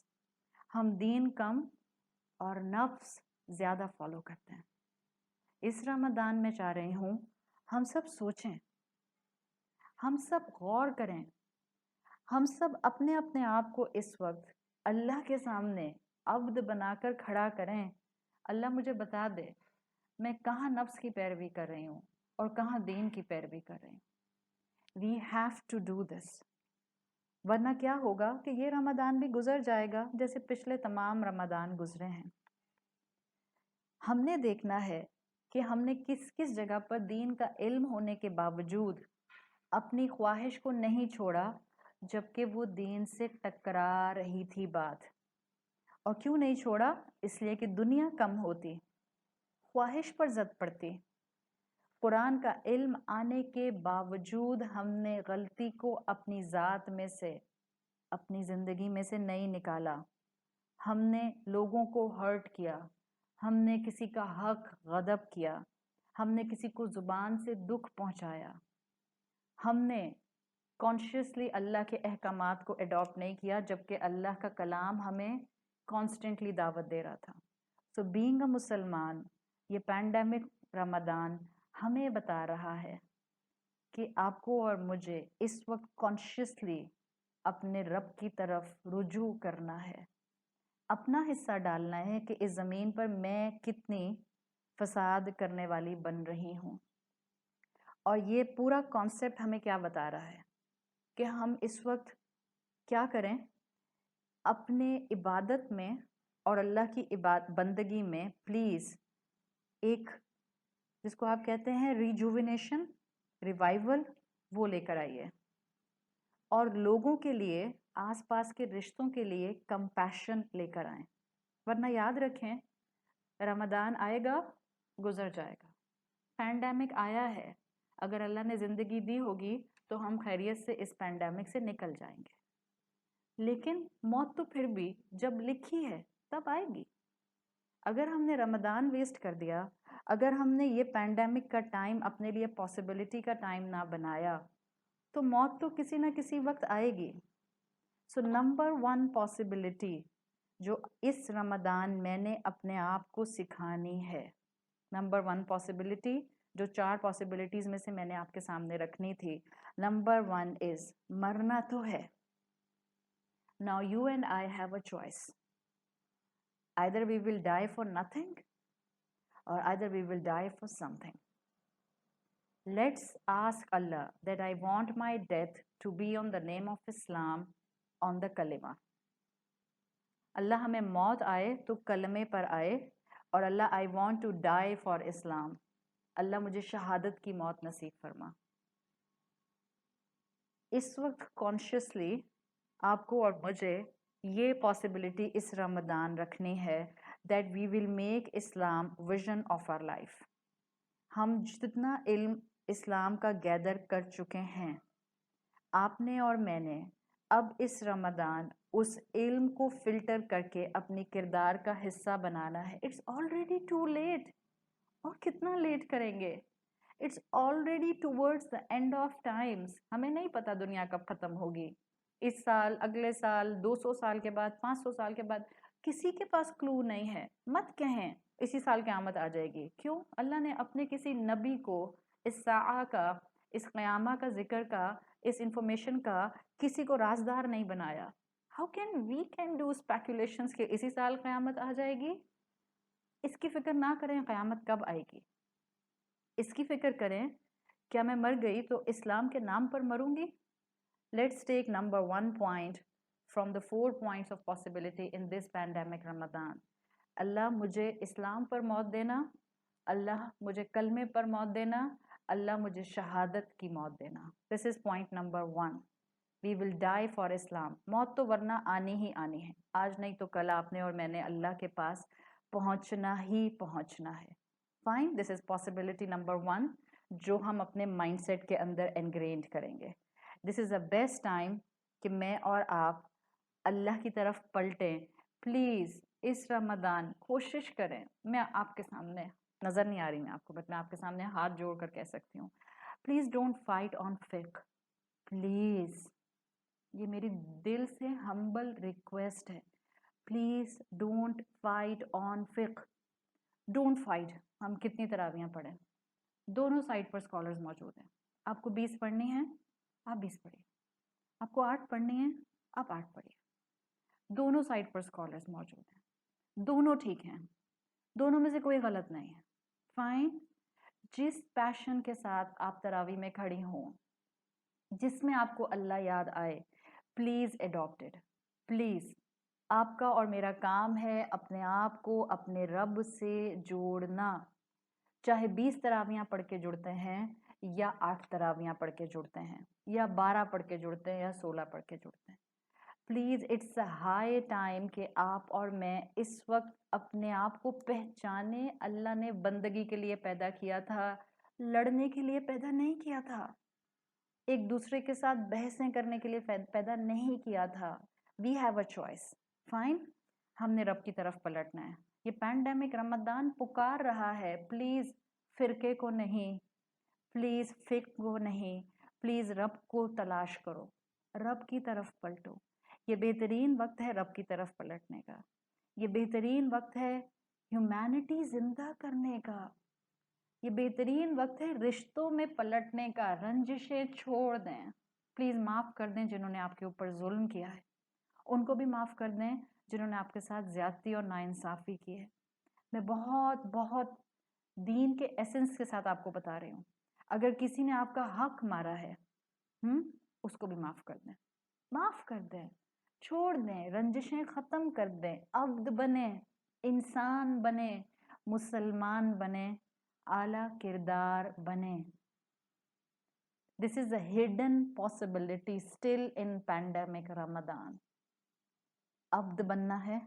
ہم دین کم اور نفس زیادہ فالو کرتے ہیں۔ اس رمضان میں چاہ رہی ہوں ہم سب سوچیں، ہم سب غور کریں، ہم سب اپنے اپنے آپ کو اس وقت اللہ کے سامنے عبد بنا کر کھڑا کریں۔ اللہ مجھے بتا دے میں کہاں نفس کی پیروی کر رہی ہوں اور کہاں دین کی پیروی کر رہی ہوں۔ We have to do this، ورنہ کیا ہوگا کہ یہ رمضان بھی گزر جائے گا جیسے پچھلے تمام رمضان گزرے ہیں۔ ہم نے دیکھنا ہے کہ ہم نے کس کس جگہ پر دین کا علم ہونے کے باوجود اپنی خواہش کو نہیں چھوڑا، جبکہ وہ دین سے ٹکرا رہی تھی بات۔ اور کیوں نہیں چھوڑا؟ اس لیے کہ دنیا کم ہوتی، خواہش پر زد پڑتی۔ قرآن کا علم آنے کے باوجود ہم نے غلطی کو اپنی ذات میں سے اپنی زندگی میں سے نہیں نکالا، ہم نے لوگوں کو ہرٹ کیا، ہم نے کسی کا حق غضب کیا، ہم نے کسی کو زبان سے دکھ پہنچایا، ہم نے کانشیسلی اللہ کے احکامات کو اڈاپٹ نہیں کیا، جبکہ اللہ کا کلام ہمیں کانسٹنٹلی دعوت دے رہا تھا. سو بینگ اے مسلمان، یہ پینڈیمک رمضان ہمیں بتا رہا ہے کہ آپ کو اور مجھے اس وقت کانشیسلی اپنے رب کی طرف رجوع کرنا ہے، اپنا حصہ ڈالنا ہے کہ اس زمین پر میں کتنی فساد کرنے والی بن رہی ہوں. اور یہ پورا کانسیپٹ ہمیں کیا بتا رہا ہے کہ ہم اس وقت کیا کریں، اپنے عبادت میں اور اللہ کی بندگی میں پلیز ایک جس کو آپ کہتے ہیں ریجوینیشن، ریوائول، وہ لے کر آئیے. اور لوگوں کے لیے، آس پاس کے رشتوں کے لیے کمپیشن لے کر آئیں. ورنہ یاد رکھیں، رمضان آئے گا، گزر جائے گا. پینڈیمک آیا ہے، اگر اللہ نے زندگی دی ہوگی تو ہم خیریت سے اس پینڈیمک سے نکل جائیں گے. لیکن موت تو پھر بھی جب لکھی ہے تب آئے گی. اگر ہم نے رمضان ویسٹ کر دیا، اگر ہم نے یہ پینڈیمک کا ٹائم اپنے لیے پاسبلٹی کا ٹائم نہ بنایا، تو موت تو کسی نہ کسی وقت آئے گی. سو نمبر 1 پاسبلٹی جو اس رمضان میں نے اپنے آپ کو سکھانی ہے، نمبر 1 پاسبلٹی جو 4 پاسبلٹیز میں سے میں نے آپ کے سامنے رکھنی تھی، نمبر 1 از مرنا تو ہے. Now you and I have a choice. Either we will die for nothing or either we will die for something. Let's ask Allah that I want my death to be on the name of Islam, on the kalima. اللہ ہمیں موت آئے تو کلمے پر آئے، اور اللہ I want to die for Islam. اللہ مجھے شہادت کی موت نصیب فرما. اس وقت کانشیسلی آپ کو اور مجھے یہ پاسبلٹی اس رمضان رکھنی ہے that we will make Islam vision of our life. ہم جتنا علم اسلام کا گیدر کر چکے ہیں، آپ نے اور میں نے، اب اس رمضان اس علم کو فلٹر کر کے اپنی کردار کا حصہ بنانا ہے. It's already too late. اور کتنا لیٹ کریں گے؟ It's already towards the end of times. ہمیں نہیں پتا دنیا کب ختم ہوگی، اس سال، اگلے سال، 200 سال کے بعد، 500 سال کے بعد. کسی کے پاس کلو نہیں ہے. مت کہیں اسی سال قیامت آ جائے گی. کیوں؟ اللہ نے اپنے کسی نبی کو اس ساعہ کا، اس قیامہ کا ذکر کا، اس انفارمیشن کا کسی کو رازدار نہیں بنایا. How can we can do speculations کہ اسی سال قیامت آ جائے گی؟ اس کی فکر نہ کریں قیامت کب آئے گی، اس کی فکر کریں کیا میں مر گئی تو اسلام کے نام پر مروں گی. Let's take number 1 point from the 4 points of possibility in this pandemic Ramadan. اللہ مجھے اسلام پر موت دینا، اللہ مجھے کلمے پر موت دینا، اللہ مجھے شہادت کی موت دینا. This is point number 1. We will die for Islam. موت تو ورنہ آنی ہی آنی ہے، آج نہیں تو کل آپ نے اور میں نے اللہ کے پاس پہنچنا ہی پہنچنا ہے. Fine, this is possibility number 1 جو ہم اپنے مائنڈ سیٹ کے اندر انگرینڈ کریں گے. This is the best time کہ میں اور آپ اللہ کی طرف پلٹیں. پلیز اس رمضان کوشش کریں، میں آپ کے سامنے نظر نہیں آ رہی میں آپ کو، بٹ میں آپ کے سامنے ہاتھ جوڑ کر کہہ سکتی ہوں، پلیز ڈونٹ فائٹ آن فقہ. پلیز، یہ میری دل سے ہمبل ریکویسٹ ہے، پلیز ڈونٹ فائٹ آن فقہ. Don't fight. ہم کتنی تراویحاں پڑھیں، دونوں سائڈ پر اسکالرز موجود ہیں. آپ کو 20 پڑھنی ہیں آپ 20 پڑھیے، آپ کو 8 پڑھنی ہیں آپ 8 پڑھیے. دونوں سائڈ پر اسکالرز موجود ہیں، دونوں ٹھیک ہیں، دونوں میں سے کوئی غلط نہیں ہے. فائن. جس پیشن کے ساتھ آپ تراویح میں کھڑی ہوں، جس میں آپ کو اللہ یاد آئے، پلیز اڈاپٹڈ. پلیز، آپ کا اور میرا کام ہے اپنے آپ کو اپنے رب سے جوڑنا. چاہے 20 تراویحاں پڑھ کے جڑتے ہیں یا 8 تراویحاں پڑھ کے جڑتے ہیں یا 12 پڑھ کے جڑتے ہیں یا 16 پڑھ کے جڑتے ہیں. Please it's a high time کہ آپ اور میں اس وقت اپنے آپ کو پہچانے. اللہ نے بندگی کے لیے پیدا کیا تھا، لڑنے کے لیے پیدا نہیں کیا تھا. ایک دوسرے کے ساتھ بحثیں کرنے کے لیے پیدا نہیں کیا تھا. We have a choice. Fine, ہم نے رب کی طرف پلٹنا ہے. یہ پینڈیمک رمضان پکار رہا ہے, پلیز فرقے کو نہیں, پلیز فکر کو نہیں, پلیز رب کو تلاش کرو, رب کی طرف پلٹو. یہ بہترین وقت ہے رب کی طرف پلٹنے کا. یہ بہترین وقت ہے ہیومینٹی زندہ کرنے کا. یہ بہترین وقت ہے رشتوں میں پلٹنے کا. رنجشیں چھوڑ دیں, پلیز معاف کر دیں جنہوں نے آپ کے اوپر ظلم کیا ہے, ان کو بھی معاف کر دیں جنہوں نے آپ کے ساتھ زیادتی اور ناانصافی کی ہے. میں بہت بہت دین کے ایسنس کے ساتھ آپ کو بتا رہی ہوں. اگر کسی نے آپ کا حق مارا ہے, اس کو بھی معاف کر دیں, معاف کر دیں, چھوڑ دیں, رنجشیں ختم کر دیں, عبد بنیں, انسان بنیں, مسلمان بنیں, اعلیٰ کردار بنیں. This is a hidden possibility still in pandemic Ramadan. عبد بننا ہے,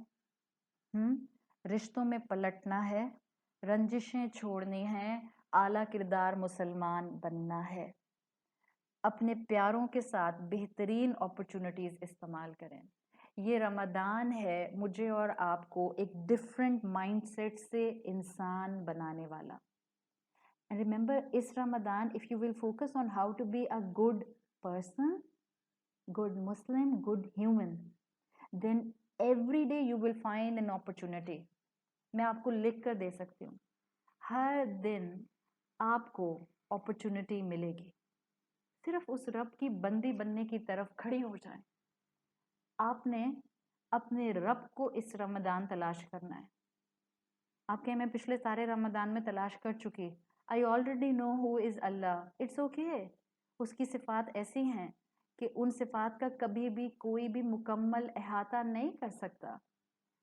رشتوں میں پلٹنا ہے, رنجشیں چھوڑنی ہیں, اعلیٰ کردار مسلمان بننا ہے. اپنے پیاروں کے ساتھ بہترین اپرچونٹیز استعمال کریں. یہ رمضان ہے مجھے اور آپ کو ایک ڈیفرنٹ مائنڈ سیٹ سے انسان بنانے والا. And remember, us Ramzan if you will focus on how to be a good person, good Muslim, good human, then every day you will find an opportunity. میں آپ کو لکھ کر دے سکتی ہوں, ہر دن آپ کو اپرچونٹی ملے گی. صرف اس رب کی بندی بننے کی طرف کھڑی ہو جائیں. آپ نے اپنے رب کو اس رمضان تلاش کرنا ہے. آپ کہ میں پچھلے سارے رمضان میں تلاش کر چکی, I already know who is Allah. It's okay. اس کی صفات ایسی ہیں کہ ان صفات کا کبھی بھی کوئی بھی مکمل احاطہ نہیں کر سکتا.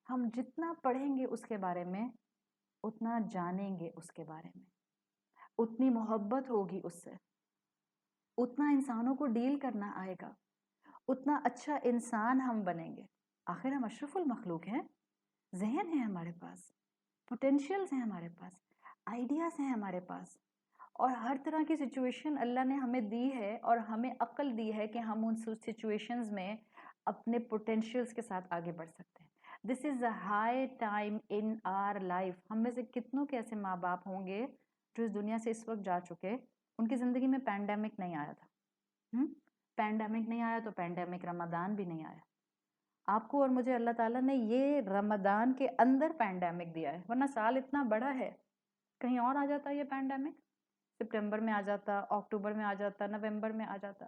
ہم جتنا پڑھیں گے اس کے بارے میں, اتنا جانیں گے اس کے بارے میں, اتنی محبت ہوگی اس سے, اتنا انسانوں کو ڈیل کرنا آئے گا, اتنا اچھا انسان ہم بنیں گے. آخر ہم اشرف المخلوق ہیں, ذہن ہے ہمارے پاس, پوٹینشیلز ہیں ہمارے پاس, آئیڈیاز ہیں ہمارے پاس, اور ہر طرح کی سچویشن اللہ نے ہمیں دی ہے اور ہمیں عقل دی ہے کہ ہم ان سچویشنز میں اپنے پوٹینشیلز کے ساتھ آگے بڑھ سکتے ہیں. This is a high time in our life. ہم میں سے کتنوں کے ایسے ماں باپ ہوں گے جو اس دنیا سے اس وقت جا چکے, ان کی زندگی میں پینڈیمک نہیں آیا تھا. پینڈیمک نہیں آیا تو پینڈیمک رمضان بھی نہیں آیا. آپ کو اور مجھے اللہ تعالیٰ نے یہ رمضان کے اندر پینڈیمک دیا ہے, ورنہ سال اتنا بڑا ہے, کہیں اور آ جاتا یہ پینڈیمک, سپٹمبر میں آ جاتا, اکتوبر میں آ جاتا, نومبر میں آ جاتا.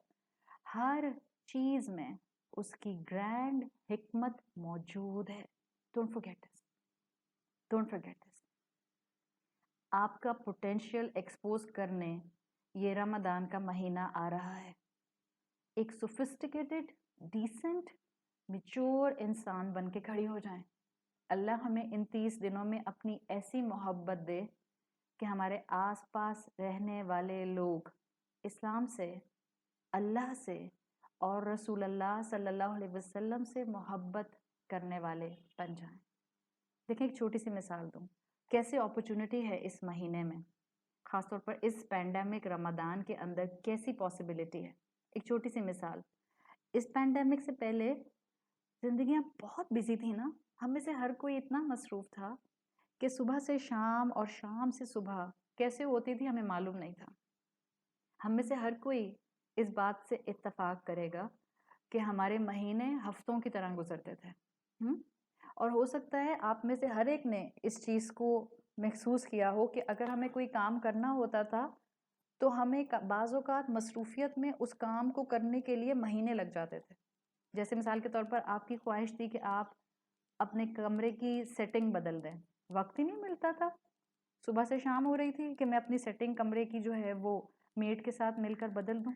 ہر چیز میں اس کی گرینڈ حکمت موجود ہے. Don't forget this. Don't forget this. آپ کا پوٹینشیل ایکسپوز کرنے یہ رمضان کا مہینہ آ رہا ہے. ایک سوفسٹیکیٹڈ, ڈیسنٹ, میچور انسان بن کے کھڑی ہو جائیں. اللہ ہمیں ان 30 دنوں میں اپنی ایسی محبت دے کہ ہمارے آس پاس رہنے والے لوگ اسلام سے, اللہ سے اور رسول اللہ صلی اللہ علیہ وسلم سے محبت کرنے والے بن جائیں. دیکھیں ایک چھوٹی سی مثال دوں, کیسے اپرچونٹی ہے اس مہینے میں, خاص طور پر اس پینڈیمک رمضان کے اندر کیسی پاسبلٹی ہے. ایک چھوٹی سی مثال, اس پینڈیمک سے پہلے زندگیاں بہت بزی تھیں نا. ہم میں سے ہر کوئی اتنا مصروف تھا کہ صبح سے شام اور شام سے صبح کیسے ہوتی تھی ہمیں معلوم نہیں تھا. ہم میں سے ہر کوئی اس بات سے اتفاق کرے گا کہ ہمارے مہینے ہفتوں کی طرح گزرتے تھے. اور ہو سکتا ہے آپ میں سے ہر ایک نے اس چیز کو محسوس کیا ہو کہ اگر ہمیں کوئی کام کرنا ہوتا تھا تو ہمیں بعض اوقات مصروفیت میں اس کام کو کرنے کے لیے مہینے لگ جاتے تھے. جیسے مثال کے طور پر آپ کی خواہش تھی کہ آپ اپنے کمرے کی سیٹنگ بدل دیں, وقت ہی نہیں ملتا تھا. صبح سے شام ہو رہی تھی کہ میں اپنی سیٹنگ کمرے کی جو ہے وہ میٹ کے ساتھ مل کر بدل دوں.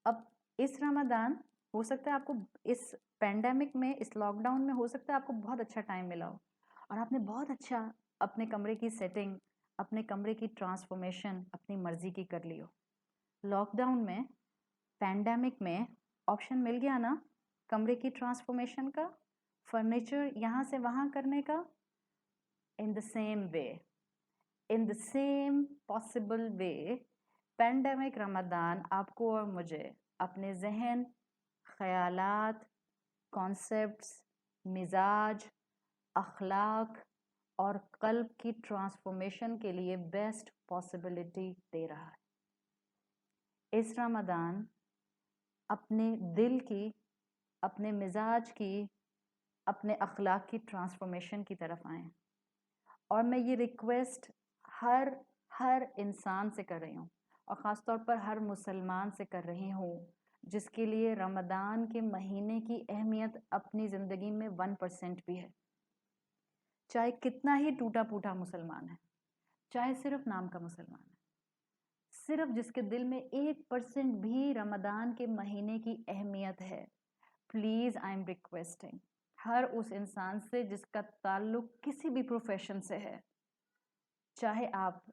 اب اس رمضان ہو سکتا ہے آپ کو اس پینڈیمک میں, اس لاک ڈاؤن میں ہو سکتا ہے آپ کو بہت اچھا ٹائم ملا ہو اور آپ نے بہت اچھا اپنے کمرے کی سیٹنگ, اپنے کمرے کی ٹرانسفارمیشن اپنی مرضی کی کر لی ہو. لاک ڈاؤن میں, پینڈیمک میں آپشن مل گیا نا کمرے کی ٹرانسفارمیشن کا, فرنیچر یہاں سے وہاں کرنے کا. in the same way, in the same possible way, پیंडेमिक Ramzan आपको और मुझे अपने जहन, ख़यालात, कॉन्सेप्ट्स, मिजाज, अखलाक और कल्ब की ट्रांसफॉर्मेशन के लिए बेस्ट पॉसिबिलिटी दे रहा है। इस रमज़ान अपने दिल की, अपने मिजाज की, अपने अखलाक की ट्रांसफॉर्मेशन की तरफ आएं। और मैं ये रिक्वेस्ट हर इंसान से कर रही हूँ, और ख़ास तौर पर हर मुसलमान से कर रही हूँ जिसके लिए रमज़ान के महीने की अहमियत अपनी ज़िंदगी में 1% भी है। चाहे कितना ही टूटा फूटा मुसलमान है, चाहे सिर्फ नाम का मुसलमान है, सिर्फ जिसके दिल में 1% भी रमज़ान के महीने की अहमियत है, प्लीज़ आई एम रिक्वेस्टिंग हर उस इंसान से जिसका ताल्लुक किसी भी प्रोफेशन से है, चाहे आप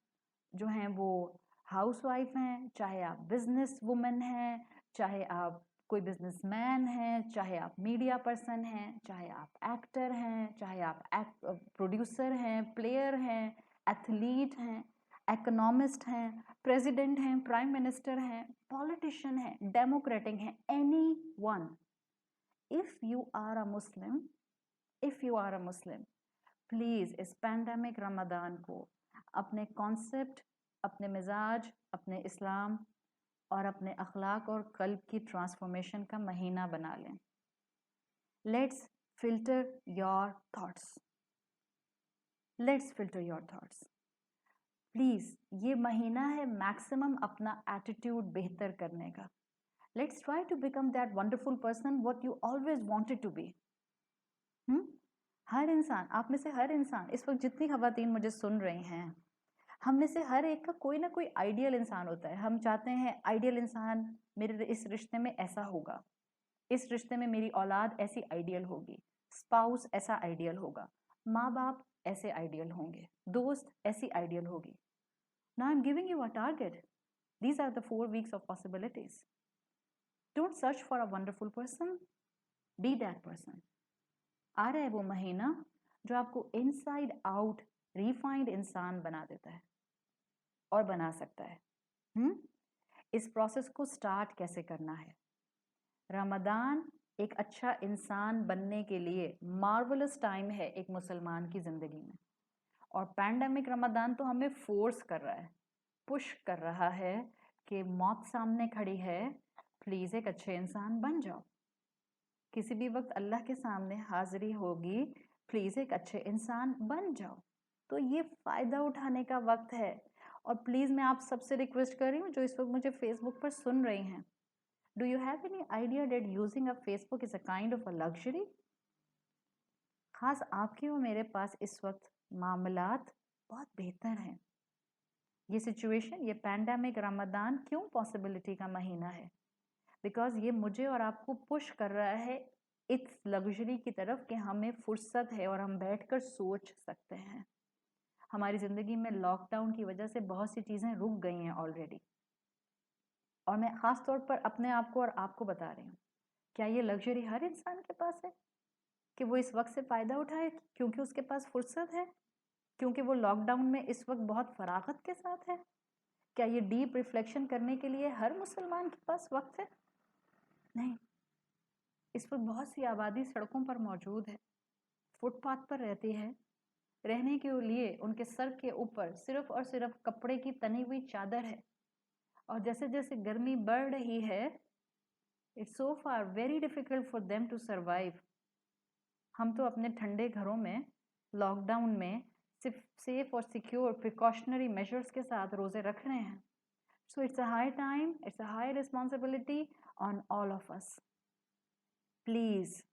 जो हैं वो हाउसवाइफ हैं, चाहे आप बिजनेस वुमेन हैं, चाहे आप कोई बिजनेसमैन हैं, चाहे आप मीडिया पर्सन हैं, चाहे आप एक्टर हैं, चाहे आप प्रोड्यूसर हैं, प्लेयर हैं, एथलीट हैं, इकोनॉमिस्ट हैं, प्रेसिडेंट हैं, प्राइम मिनिस्टर हैं, पॉलिटिशियन हैं, डेमोक्रेटिक हैं, anyone. If you are a Muslim, please इस पैंडेमिक रमज़ान को अपने कॉन्सेप्ट, अपने मिजाज, अपने इस्लाम और अपने अखलाक और कल्ब की ट्रांसफॉर्मेशन का महीना बना लें। Let's filter your thoughts, please. ये महीना है मैक्सिमम अपना एटीट्यूड बेहतर करने का। Let's try to become that wonderful person what you always wanted to be. हर इंसान, आप में से हर इंसान, इस वक्त जितनी खवातीन मुझे सुन रही हैं, हम में से हर एक का कोई ना कोई आइडियल इंसान होता है। हम चाहते हैं आइडियल इंसान मेरे इस रिश्ते में ऐसा होगा, इस रिश्ते में मेरी औलाद ऐसी आइडियल होगी, स्पाउस ऐसा आइडियल होगा, माँ बाप ऐसे आइडियल होंगे, दोस्त ऐसी आइडियल होगी। Now I am giving you a target. These are the 4 weeks of possibilities. Don't search for a wonderful person, be that person. आ रहा है वो महीना जो आपको इनसाइड आउट रिफाइंड इंसान बना देता है और बना सकता है। इस प्रोसेस को स्टार्ट कैसे करना है? रमज़ान एक अच्छा इंसान बनने के लिए मार्वलस टाइम है एक मुसलमान की ज़िंदगी में, और पैंडेमिक रमज़ान तो हमें फोर्स कर रहा है, पुश कर रहा है कि मौत सामने खड़ी है, प्लीज़ एक अच्छे इंसान बन जाओ। किसी भी वक्त अल्लाह के सामने हाजिरी होगी, प्लीज़ एक अच्छे इंसान बन जाओ। तो ये फ़ायदा उठाने का वक्त है। और प्लीज़ मैं आप सबसे रिक्वेस्ट कर रही हूँ जो इस वक्त मुझे फेसबुक पर सुन रही हैं, do you have any idea that using a Facebook is a kind of a luxury? ख़ास आपके और मेरे पास इस वक्त मामलात बहुत बेहतर हैं। ये सिचुएशन, ये पैंडेमिक रमज़ान क्यों पॉसिबिलिटी का महीना है? बिकॉज ये मुझे और आपको पुश कर रहा है इस लग्जरी की तरफ कि हमें फुर्सत है और हम बैठकर सोच सकते हैं। हमारी ज़िंदगी में लॉकडाउन की वजह से बहुत सी चीज़ें रुक गई हैं ऑलरेडी, और मैं ख़ास तौर पर अपने आप को और आपको बता रही हूँ, क्या ये लग्जरी हर इंसान के पास है कि वो इस वक्त से फ़ायदा उठाए क्योंकि उसके पास फुर्सत है, क्योंकि वो लॉकडाउन में इस वक्त बहुत फरागत के साथ है? क्या ये डीप रिफ्लेक्शन करने के लिए हर मुसलमान के पास वक्त है? नहीं। इस वक्त बहुत सी आबादी सड़कों पर मौजूद है, फुटपाथ पर रहती है, रहने के लिए उनके सर के ऊपर सिर्फ और सिर्फ कपड़े की तनी हुई चादर है, और जैसे जैसे गर्मी बढ़ रही है, it's so far very difficult for them to survive. हम तो अपने ठंडे घरों में लॉकडाउन में सिर्फ सेफ और सिक्योर प्रिकॉशनरी मेजर्स के साथ रोज़े रख रहे हैं। So it's a high time, it's a high responsibility on all of us. Please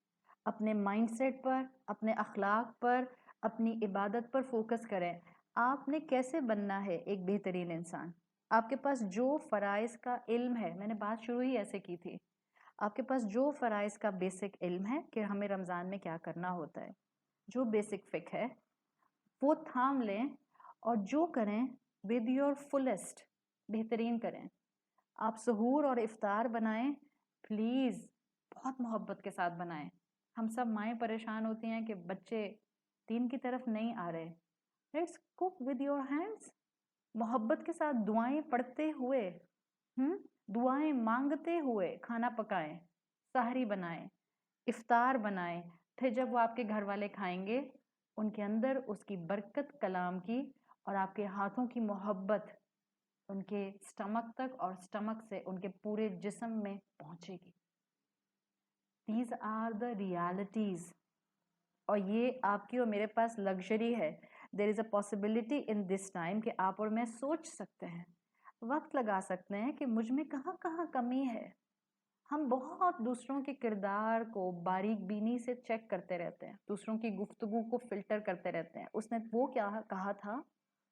अपने माइंडसेट पर, अपने अखलाक पर, अपनी इबादत पर फोकस करें। आपने कैसे बनना है एक बेहतरीन इंसान? आपके पास जो फ़राइज़ का इल्म है, मैंने बात शुरू ही ऐसे की थी, आपके पास जो फ़राइज़ का बेसिक इल्म है कि हमें रमज़ान में क्या करना होता है, जो बेसिक फ़िक्र है वो थाम लें और जो करें विद योर फुलेस्ट, बेहतरीन करें। आप सहूर और इफ्तार बनाएं, प्लीज़ बहुत मोहब्बत के साथ बनाएं। हम सब माएँ परेशान होती हैं कि बच्चे दीन की तरफ नहीं आ रहे। Let's cook with your hands, मोहब्बत के साथ दुआएं पढ़ते हुए, दुआएं मांगते हुए खाना पकाएं, सहरी बनाएं, इफ्तार बनाएं, फिर जब वो आपके घर वाले खाएंगे उनके अंदर उसकी बरकत कलाम की और आपके हाथों की मोहब्बत उनके स्टमक तक और स्टमक से उनके पूरे जिस्म में पहुंचेगी। These are the realities. और ये आपकी और मेरे पास लग्जरी है। There is a possibility in this time कि आप और मैं सोच सकते हैं, वक्त लगा सकते हैं कि मुझ में कहाँ कहाँ कमी है। हम बहुत दूसरों के किरदार को बारीक बीनी से चेक करते रहते हैं, दूसरों की गुफ्तगू को फिल्टर करते रहते हैं। उसने वो क्या कहा था,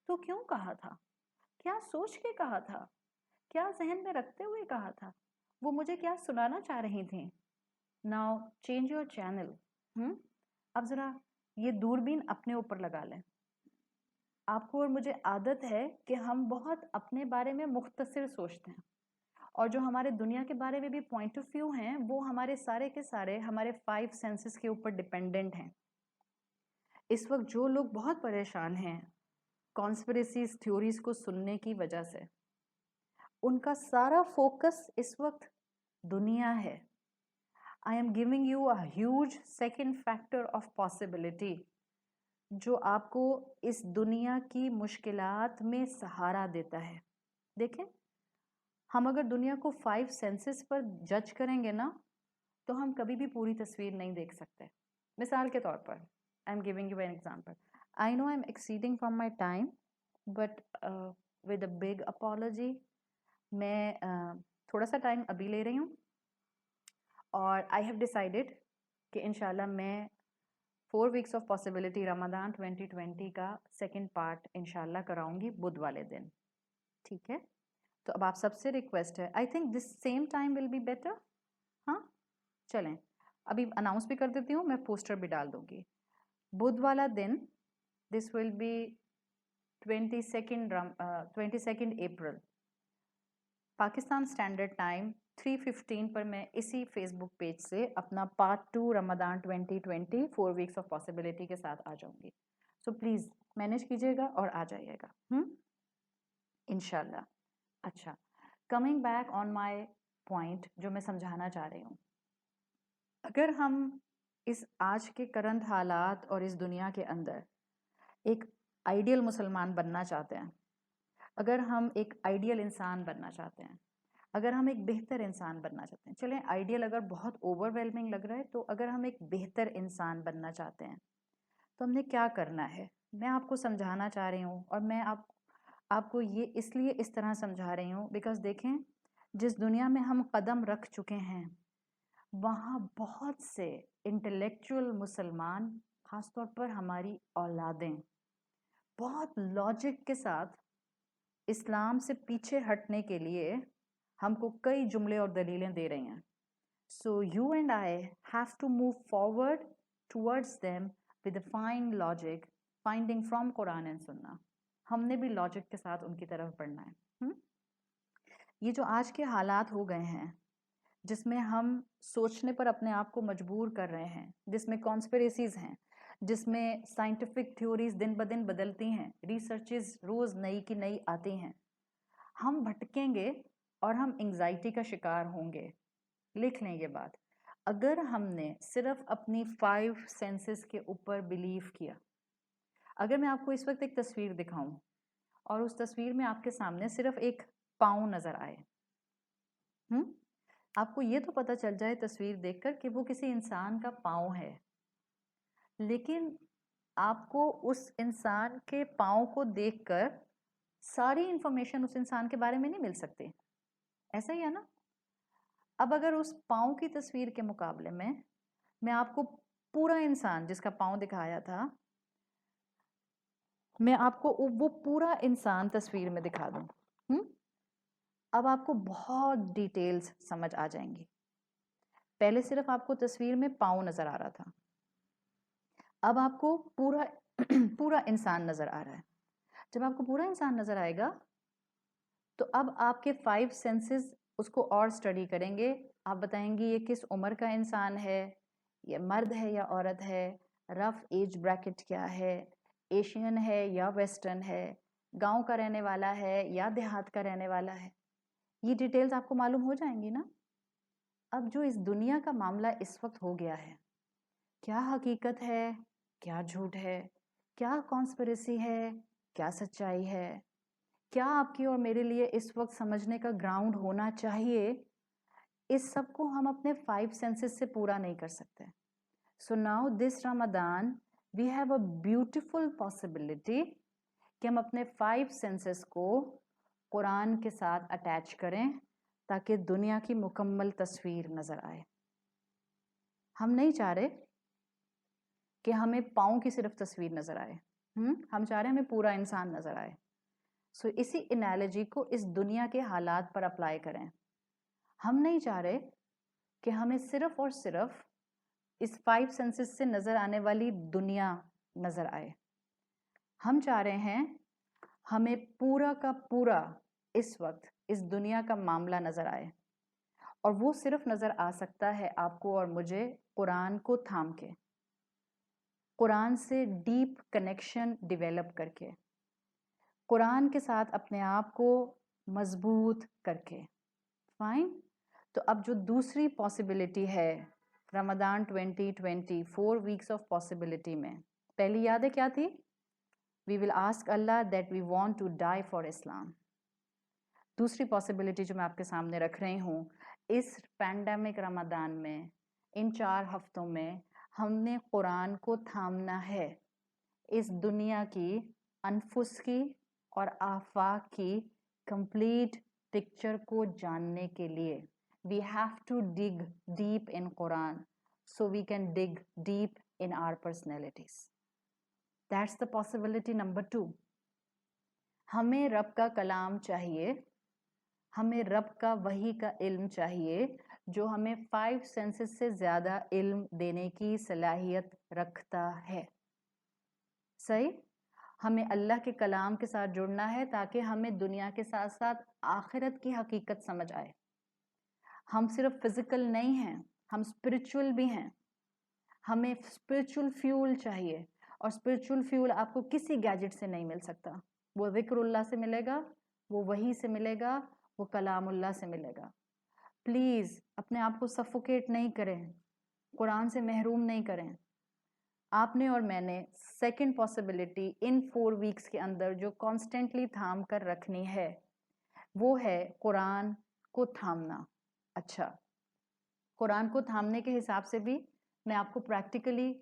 तो क्यों कहा था, क्या सोच के कहा था, क्या जहन में रखते हुए कहा था, वो मुझे क्या सुनाना चाह रही थी। Now change your channel. अब जरा ये दूरबीन अपने ऊपर लगा लें। आपको और मुझे आदत है कि हम बहुत अपने बारे में मुख्तसर सोचते हैं, और जो हमारे दुनिया के बारे में भी पॉइंट ऑफ व्यू हैं वो हमारे सारे के सारे हमारे 5 सेंसेस के ऊपर डिपेंडेंट हैं। इस वक्त जो लोग बहुत परेशान हैं कॉन्स्पिरेसी थ्योरीज को सुनने की वजह से, उनका सारा फोकस इस वक्त दुनिया है। आई am giving you a huge second factor of possibility जो आपको इस दुनिया की मुश्किलात में सहारा देता है। देखें, हम अगर दुनिया को 5 सेंसेस पर जज करेंगे ना तो हम कभी भी पूरी तस्वीर नहीं देख सकते। मिसाल के तौर पर आई am giving you an example. I know I am exceeding from my time but with a big apology. मैं थोड़ा सा टाइम अभी ले रही हूँ और आई हैव डिसाइडेड कि इंशाल्लाह मैं 4 वीक्स ऑफ पॉसिबिलिटी रमज़ान 2020 का सेकंड पार्ट इंशाल्लाह कराऊंगी बुध वाले दिन। ठीक है, तो अब आप सबसे रिक्वेस्ट है, I think this same time will be better. हाँ चलें, अभी अनाउंस भी कर देती हूँ, मैं पोस्टर भी डाल दूंगी। बुध वाला दिन this will be 22 April Pakistan standard time 3:15 पर मैं इसी फेसबुक पेज से अपना part 2 Ramzan 2020 4 weeks of possibility के साथ आ जाऊंगी। सो प्लीज़ मैनेज कीजिएगा और आ जाइएगा इंशाल्लाह। अच्छा, coming back on my point जो मैं समझाना चाह रही हूँ, अगर हम इस आज के करंट हालात और इस दुनिया के अंदर एक आइडियल मुसलमान बनना चाहते हैं, अगर हम एक आइडियल इंसान बनना चाहते हैं, अगर हम एक बेहतर इंसान बनना चाहते हैं, चलें आइडियल अगर बहुत ओवरवेलमिंग लग रहा है तो अगर हम एक बेहतर इंसान बनना चाहते हैं तो हमने क्या करना है, मैं आपको समझाना चाह रही हूँ। और मैं आपको ये इसलिए इस तरह समझा रही हूँ बिकॉज देखें, जिस दुनिया में हम कदम रख चुके हैं वहाँ बहुत से इंटेलेक्चुअल मुसलमान, ख़ासतौर पर हमारी औलादें, बहुत लॉजिक के साथ इस्लाम से पीछे हटने के लिए हमको कई जुमले और दलीलें दे रही हैं। So you and I have to move forward towards them with fine logic finding from Quran and Sunnah. हमने भी लॉजिक के साथ उनकी तरफ बढ़ना है। ये जो आज के हालात हो गए हैं जिसमें हम सोचने पर अपने आप को मजबूर कर रहे हैं, जिसमें कॉन्स्पिरेसीज हैं, जिसमें साइंटिफिक थ्योरीज दिन ब दिन बदलती हैं, रिसर्चेस रोज नई की नई आती हैं, हम भटकेंगे और हम एंग्जाइटी का शिकार होंगे। लिख लें ये बात, अगर हमने सिर्फ अपनी 5 सेंसेस के ऊपर बिलीव किया। अगर मैं आपको इस वक्त एक तस्वीर दिखाऊं और उस तस्वीर में आपके सामने सिर्फ एक पाँव नजर आए, आपको ये तो पता चल जाए तस्वीर देखकर कि वो किसी इंसान का पाँव है, लेकिन आपको उस इंसान के पाँव को देखकर सारी इंफॉर्मेशन उस इंसान के बारे में नहीं मिल सकती। ऐसा ही है ना। अब अगर उस पाँव की तस्वीर के मुकाबले में मैं आपको पूरा इंसान जिसका पाँव दिखाया था, मैं आपको वो पूरा इंसान तस्वीर में दिखा दूं, अब आपको बहुत डिटेल्स समझ आ जाएंगी। पहले सिर्फ आपको तस्वीर में पाँव नजर आ रहा था, अब आपको पूरा पूरा इंसान नजर आ रहा है। जब आपको पूरा इंसान नजर आएगा तो अब आपके 5 सेंसेस उसको और स्टडी करेंगे। आप बताएंगी ये किस उम्र का इंसान है, ये मर्द है या औरत है, रफ एज ब्रैकेट क्या है, एशियन है या वेस्टर्न है, गांव का रहने वाला है या देहात का रहने वाला है, ये डिटेल्स आपको मालूम हो जाएंगी ना। अब जो इस दुनिया का मामला इस वक्त हो गया है, क्या हकीकत है, क्या झूठ है, क्या कॉन्स्पिरेसी है, क्या सच्चाई है, क्या आपकी और मेरे लिए इस वक्त समझने का ग्राउंड होना चाहिए, इस सब को हम अपने 5 सेंसेस से पूरा नहीं कर सकते। So now this Ramadan we have a beautiful possibility कि हम अपने 5 सेंसेस को कुरान के साथ अटैच करें ताकि दुनिया की मुकम्मल तस्वीर नजर आए। हम नहीं चाह रहे कि हमें पाँव की सिर्फ तस्वीर नजर आए, हम चाह रहे हैं हमें पूरा इंसान नजर आए। सो इसी एनालॉजी को इस दुनिया के हालात पर अप्लाई करें। हम नहीं चाह रहे कि हमें सिर्फ और सिर्फ इस 5 सेंसेस से नजर आने वाली दुनिया नजर आए। हम चाह रहे हैं हमें पूरा का पूरा इस वक्त इस दुनिया का मामला नजर आए, और वो सिर्फ नजर आ सकता है आपको और मुझे कुरान को थाम के, कुरान से डीप कनेक्शन डेवलप करके, कुरान के साथ अपने आप को मजबूत करके। फाइन। तो अब जो दूसरी पॉसिबिलिटी है रमदान 2020 4 वीक्स ऑफ पॉसिबिलिटी में, पहली याद है क्या थी? We will ask Allah that we want to die for Islam. दूसरी पॉसिबिलिटी जो मैं आपके सामने रख रही हूँ, इस पैंडेमिक रमदान में, इन 4 हफ्तों में हमने कुरान को थामना है इस दुनिया की अनफुस की और आफाक की कंप्लीट पिक्चर को जानने के लिए। We have to dig deep in Quran so we can dig deep in our personalities. That's the possibility number 2. हमें रब का कलाम चाहिए, हमें रब का वही का इल्म चाहिए जो हमें 5 सेंसेस से ज़्यादा इल्म देने की सलाहियत रखता है। सही। हमें अल्लाह के कलाम के साथ जुड़ना है ताकि हमें दुनिया के साथ साथ आखिरत की हकीकत समझ आए। हम सिर्फ फिजिकल नहीं हैं, हम स्पिरिचुअल भी हैं। हमें स्पिरिचुअल फ्यूल चाहिए, और स्पिरिचुअल फ्यूल आपको किसी गैजेट से नहीं मिल सकता। वो ज़िक्रुल्लाह से मिलेगा, वो वही से मिलेगा, वो कलामुल्लाह से मिलेगा। प्लीज़ अपने आप को सफोकेट नहीं करें, कुरान से महरूम नहीं करें। आपने और मैंने सेकंड पॉसिबिलिटी इन 4 वीक्स के अंदर जो कॉन्स्टेंटली थाम कर रखनी है, वो है कुरान को थामना। अच्छा, कुरान को थामने के हिसाब से भी मैं आपको प्रैक्टिकली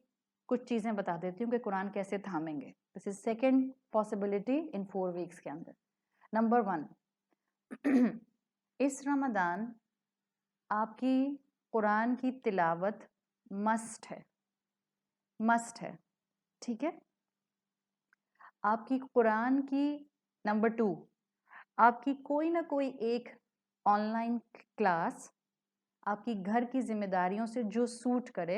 कुछ चीज़ें बता देती हूँ कि कुरान कैसे थामेंगे। This is second possibility in 4 weeks के अंदर। नंबर 1, इस रमदान आपकी कुरान की तिलावत मस्ट है, मस्ट है, ठीक है। आपकी कुरान की नंबर 2, आपकी कोई ना कोई एक ऑनलाइन क्लास आपकी घर की जिम्मेदारियों से जो सूट करे,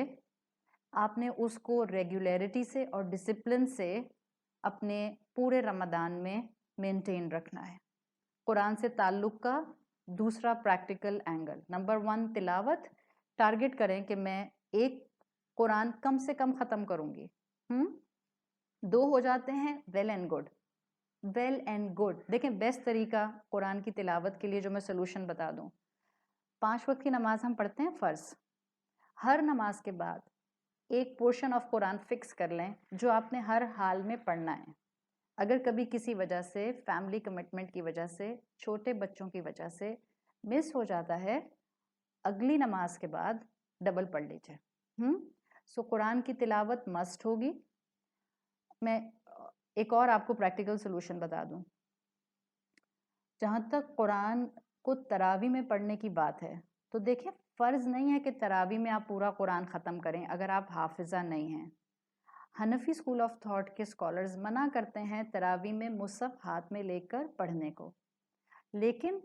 आपने उसको रेगुलरिटी से और डिसिप्लिन से अपने पूरे रमदान में मेंटेन रखना है। कुरान से ताल्लुक़ का दूसरा प्रैक्टिकल एंगल। नंबर 1 तिलावत, टारगेट करें कि मैं एक कुरान कम से कम ख़त्म करूँगी। 2 हो जाते हैं, well and good, well and good. देखें, बेस्ट तरीका कुरान की तिलावत के लिए जो मैं सोल्यूशन बता दूँ, 5 वक्त की नमाज हम पढ़ते हैं फ़र्ज़। हर नमाज के बाद एक पोर्शन ऑफ कुरान फिक्स कर लें जो आपने हर हाल में पढ़ना है। अगर कभी किसी वजह से, फैमिली कमिटमेंट की वजह से, छोटे बच्चों की वजह से मिस हो जाता है, अगली नमाज के बाद डबल पढ़ लीजिए। सो कुरान की तिलावत मस्ट होगी। मैं एक और आपको प्रैक्टिकल सोल्यूशन बता दूं। जहाँ तक कुरान को तरावी में पढ़ने की बात है, तो देखिए, फ़र्ज़ नहीं है कि तरावी में आप पूरा कुरान ख़त्म करें अगर आप हाफिज़ा नहीं हैं। हनफी स्कूल ऑफ थॉट के स्कॉलर्स मना करते हैं तरावी में मुसहफ हाथ में लेकर पढ़ने को, लेकिन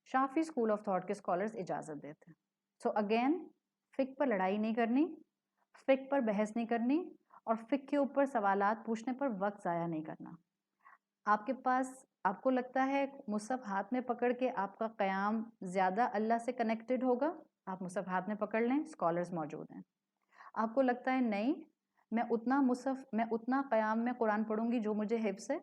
शाफी स्कूल ऑफ थॉट के स्कॉलर्स इजाज़त देते हैं। सो अगेन, फ़िक़्ह पर लड़ाई नहीं करनी, फ़िक़्ह पर बहस नहीं करनी, और फ़िक़्ह के ऊपर सवालात पूछने पर वक्त ज़ाया नहीं करना। आपके पास, आपको लगता है मुसहफ हाथ में पकड़ के आपका क़याम ज़्यादा अल्लाह से कनेक्टेड होगा, आप मुसहफ हाथ में पकड़ लें, स्कॉलर्स मौजूद हैं। आपको लगता है नहीं, मैं उतना क़याम में कुरान पढ़ूंगी जो मुझे हिफ्ज़ है,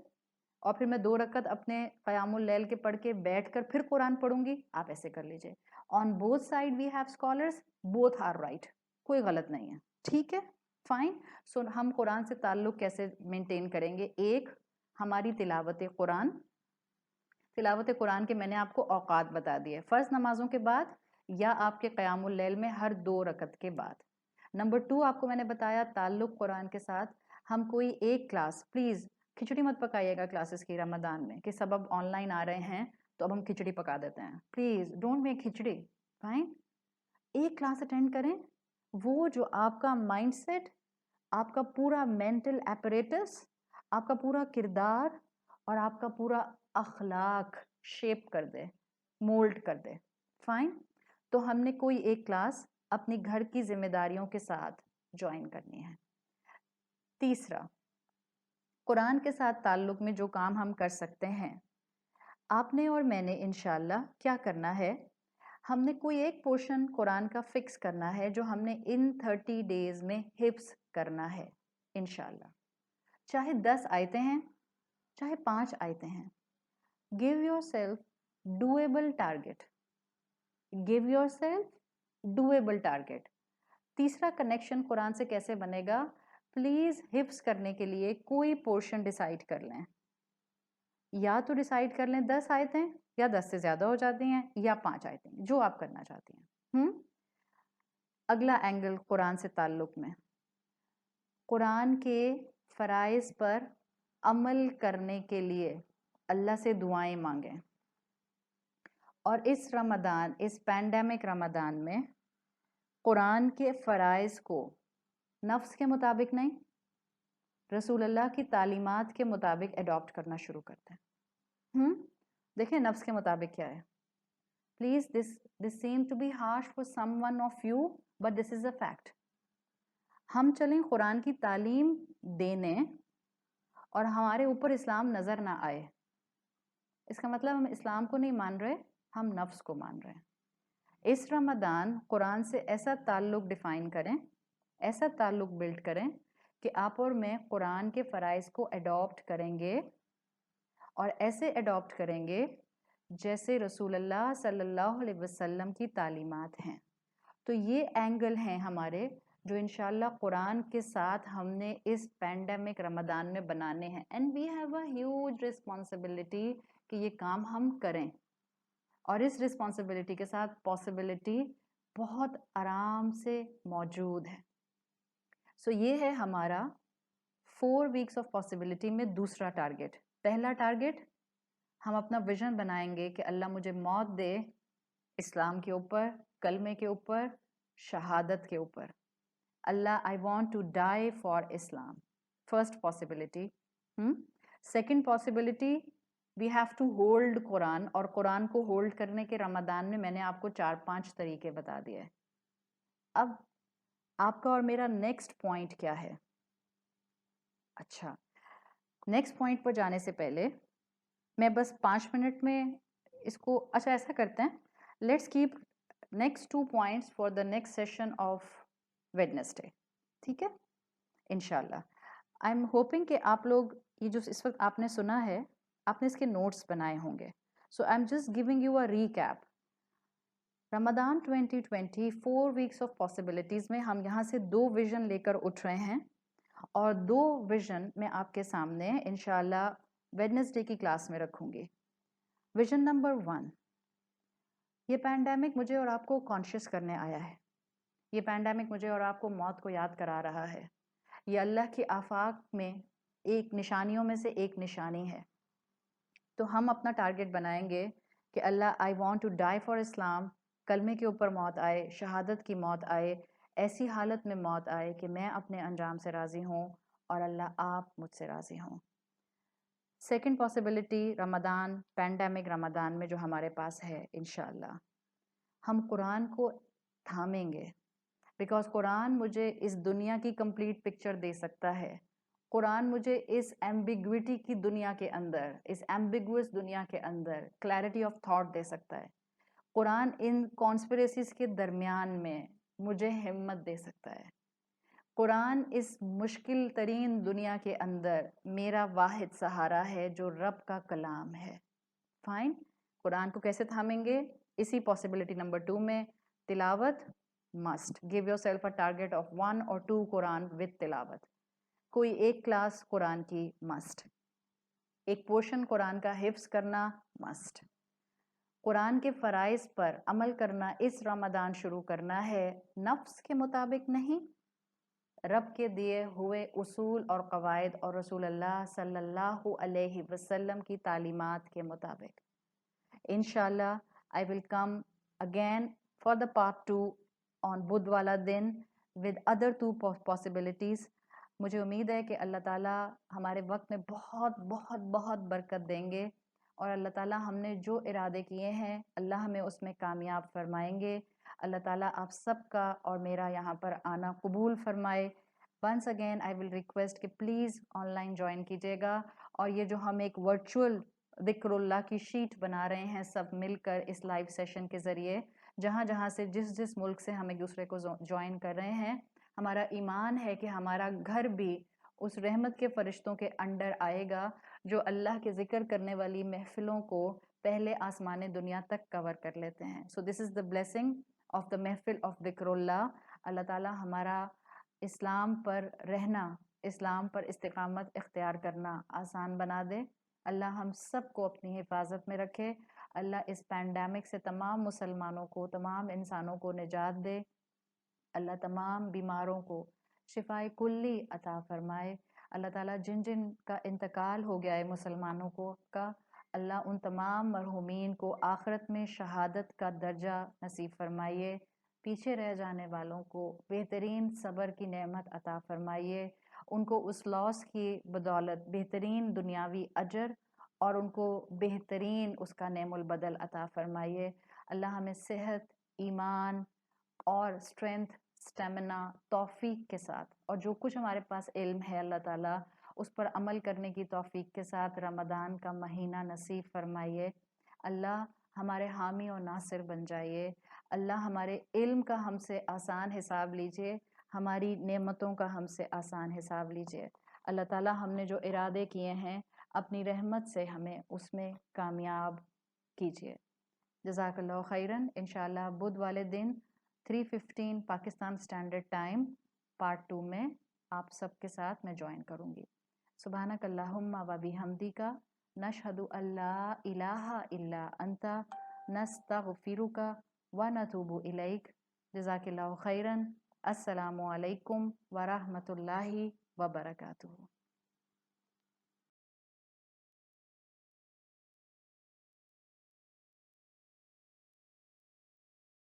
اور پھر میں 2 رکعت اپنے قیام اللیل کے پڑھ کے بیٹھ کر پھر قرآن پڑھوں گی، آپ ایسے کر لیجئے. On both side we have scholars, both are right, کوئی غلط نہیں ہے. ٹھیک ہے، فائن. سو ہم قرآن سے تعلق کیسے مینٹین کریں گے؟ ایک، ہماری تلاوت قرآن. تلاوت قرآن کے میں نے آپ کو اوقات بتا دیے، فرض نمازوں کے بعد یا آپ کے قیام اللیل میں ہر 2 رکعت کے بعد. نمبر 2 آپ کو میں نے بتایا تعلق قرآن کے ساتھ، ہم کوئی ایک کلاس، پلیز کھچڑی مت پکائیے گا کلاسز کی رمضان میں کہ سب اب آن لائن آ رہے ہیں تو اب ہم کھچڑی پکا دیتے ہیں. Please don't make khichdi. Fine, ایک کلاس اٹینڈ کریں، وہ جو آپ کا مائنڈ سیٹ، آپ کا پورا مینٹل ایپریٹس، آپ کا پورا کردار اور آپ کا پورا اخلاق شیپ کر دے، مولڈ کر دے. فائن. تو ہم نے کوئی ایک کلاس اپنی گھر کی ذمہ داریوں کے ساتھ جوائن کرنی ہے. تیسرا، قرآن کے ساتھ تعلق میں جو کام ہم کر سکتے ہیں، آپ نے اور میں نے انشاءاللہ کیا کرنا ہے، ہم نے کوئی ایک پورشن قرآن کا فکس کرنا ہے جو ہم نے ان 30 ڈیز میں حفظ کرنا ہے انشاءاللہ. چاہے 10 آیتیں ہیں، چاہے 5 آیتیں ہیں. Give yourself doable target. Give yourself doable target. تیسرا کنیکشن قرآن سے کیسے بنے گا؟ پلیز حفظ کرنے کے لیے کوئی پورشن ڈیسائیڈ کر لیں. یا تو ڈیسائیڈ کر لیں 10 آیتیں، یا 10 سے زیادہ ہو جاتی ہیں، یا 5 آیتیں، جو آپ کرنا چاہتی ہیں. اگلا اینگل قرآن سے تعلق میں، قرآن کے فرائض پر عمل کرنے کے لیے اللہ سے دعائیں مانگیں. اور اس رمضان، اس پینڈیمک رمضان میں قرآن کے فرائض کو نفس کے مطابق نہیں، رسول اللہ کی تعلیمات کے مطابق اڈاپٹ کرنا شروع کرتے ہیں. دیکھیں نفس کے مطابق کیا ہے. Please this seem to be harsh for someone of you, but this is a fact. ہم چلیں قرآن کی تعلیم دینے اور ہمارے اوپر اسلام نظر نہ آئے، اس کا مطلب ہم اسلام کو نہیں مان رہے، ہم نفس کو مان رہے ہیں. اس رمضان قرآن سے ایسا تعلق ڈیفائن کریں، ایسا تعلق بلڈ کریں کہ آپ اور میں قرآن کے فرائض کو اڈاپٹ کریں گے، اور ایسے اڈاپٹ کریں گے جیسے رسول اللہ صلی اللہ علیہ وسلم کی تعلیمات ہیں. تو یہ اینگل ہیں ہمارے جو انشاءاللہ قرآن کے ساتھ ہم نے اس پینڈیمک رمضان میں بنانے ہیں. And we have a huge responsibility کہ یہ کام ہم کریں، اور اس رسپانسبلٹی کے ساتھ پاسبلٹی بہت آرام سے موجود ہے. سو یہ ہے ہمارا 4 weeks آف پاسبلٹی میں دوسرا ٹارگٹ. پہلا ٹارگٹ، ہم اپنا ویژن بنائیں گے کہ اللہ مجھے موت دے اسلام کے اوپر، کلمے کے اوپر، شہادت کے اوپر. Allah I want to die for Islam. First possibility. Second possibility, we have to hold Quran, اور قرآن کو ہولڈ کرنے کے رمضان میں میں نے آپ کو 4-5 طریقے بتا دیے. اب آپ کا اور میرا نیکسٹ پوائنٹ کیا ہے؟ اچھا، نیکسٹ پوائنٹ پر جانے سے پہلے میں بس 5 منٹ میں اس کو، اچھا ایسا کرتے ہیں، let's keep next 2 points for the next session of Wednesday. ٹھیک ہے انشاءاللہ. آئی ایم ہوپنگ کہ آپ لوگ یہ جو اس وقت آپ نے سنا ہے، آپ نے اس کے نوٹس بنائے ہوں گے. So I am just giving you a recap. Ramadan 2020 4 weeks of possibilities میں ہم یہاں سے 2 ویژن لے کر اٹھ رہے ہیں، اور 2 ویژن میں آپ کے سامنے انشاءاللہ ویڈنسڈے کی کلاس میں رکھوں گی. ویژن نمبر 1، یہ پینڈیمک مجھے اور آپ کو کانشیس کرنے آیا ہے. یہ پینڈیمک مجھے اور آپ کو موت کو یاد کرا رہا ہے. یہ اللہ کی آفاق میں ایک نشانیوں میں سے ایک نشانی ہے. تو ہم اپنا ٹارگٹ بنائیں گے کہ Allah I want to die for Islam, کلمے کے اوپر موت آئے، شہادت کی موت آئے، ایسی حالت میں موت آئے کہ میں اپنے انجام سے راضی ہوں اور اللہ آپ مجھ سے راضی ہوں. سیکنڈ پاسبلٹی، رمضان، پینڈیمک رمضان میں جو ہمارے پاس ہے انشاءاللہ، ہم قرآن کو تھامیں گے، بیکاز قرآن مجھے اس دنیا کی کمپلیٹ پکچر دے سکتا ہے. قرآن مجھے اس ایمبیگوٹی کی دنیا کے اندر، اس ایمبیگوس دنیا کے اندر کلیئرٹی آف تھاٹ دے سکتا ہے. قرآن ان کانسپریسیز کے درمیان میں مجھے ہمت دے سکتا ہے. قرآن اس مشکل ترین دنیا کے اندر میرا واحد سہارا ہے جو رب کا کلام ہے. فائن. قرآن کو کیسے تھامیں گے؟ اسی پاسبلٹی نمبر 2 میں تلاوت must. Give your self a target of 1 or 2 Quran with تلاوت. کوئی ایک کلاس قرآن کی مسٹ. ایک پورشن قرآن کا حفظ کرنا مسٹ. قرآن کے فرائض پر عمل کرنا اس رمضان شروع کرنا ہے، نفس کے مطابق نہیں، رب کے دیے ہوئے اصول اور قواعد اور رسول اللہ صلی اللہ علیہ وسلم کی تعلیمات کے مطابق. انشاءاللہ I will come again for the part 2 on بدھ والا دن with other 2 possibilities. مجھے امید ہے کہ اللہ تعالیٰ ہمارے وقت میں بہت بہت بہت برکت دیں گے، اور اللہ تعالیٰ ہم نے جو ارادے کیے ہیں اللہ ہمیں اس میں کامیاب فرمائیں گے. اللہ تعالیٰ آپ سب کا اور میرا یہاں پر آنا قبول فرمائے. Once again I will request کہ پلیز آن لائن جوائن کیجیے گا، اور یہ جو ہم ایک ورچوئل ذکر اللہ کی شیٹ بنا رہے ہیں سب مل کر اس لائیو سیشن کے ذریعے، جہاں جہاں سے جس ملک سے ہم ایک دوسرے کو جوائن کر رہے ہیں، ہمارا ایمان ہے کہ ہمارا گھر بھی اس رحمت کے فرشتوں کے انڈر آئے گا جو اللہ کے ذکر کرنے والی محفلوں کو پہلے آسمان دنیا تک کور کر لیتے ہیں. سو دس از دا بلیسنگ آف دا محفل آف ذکر اللہ. اللہ تعالیٰ ہمارا اسلام پر رہنا، اسلام پر استقامت اختیار کرنا آسان بنا دے. اللہ ہم سب کو اپنی حفاظت میں رکھے. اللہ اس پینڈیمک سے تمام مسلمانوں کو، تمام انسانوں کو نجات دے. اللہ تمام بیماروں کو شفائے کلی عطا فرمائے. اللہ تعالیٰ جن جن کا انتقال ہو گیا ہے مسلمانوں کو کا، اللہ ان تمام مرحومین کو آخرت میں شہادت کا درجہ نصیب فرمائیے. پیچھے رہ جانے والوں کو بہترین صبر کی نعمت عطا فرمائیے. ان کو اس لاس کی بدولت بہترین دنیاوی اجر اور ان کو بہترین اس کا نعم البدل عطا فرمائیے. اللہ ہمیں صحت، ایمان اور اسٹرینتھ، اسٹیمنا، توفیق کے ساتھ، اور جو کچھ ہمارے پاس علم ہے اللہ تعالیٰ اس پر عمل کرنے کی توفیق کے ساتھ رمضان کا مہینہ نصیب فرمائیے. اللہ ہمارے حامی اور ناصر بن جائیے. اللہ ہمارے علم کا ہم سے آسان حساب لیجئے، ہماری نعمتوں کا ہم سے آسان حساب لیجئے. اللہ تعالیٰ ہم نے جو ارادے کیے ہیں اپنی رحمت سے ہمیں اس میں کامیاب کیجئے. جزاک اللہ خیراً. انشاءاللہ بدھ والے دن 3:15 پاکستان اسٹینڈرڈ ٹائم پارٹ 2 میں آپ سب کے ساتھ میں جوائن کروں گی. سبحانک اللہم و بحمدک نشہد ان لا الہ الا انت نستغفرک و نتوب الیک. جزاک اللہ خیراً. السلام علیکم ورحمۃ اللہ وبرکاتہ.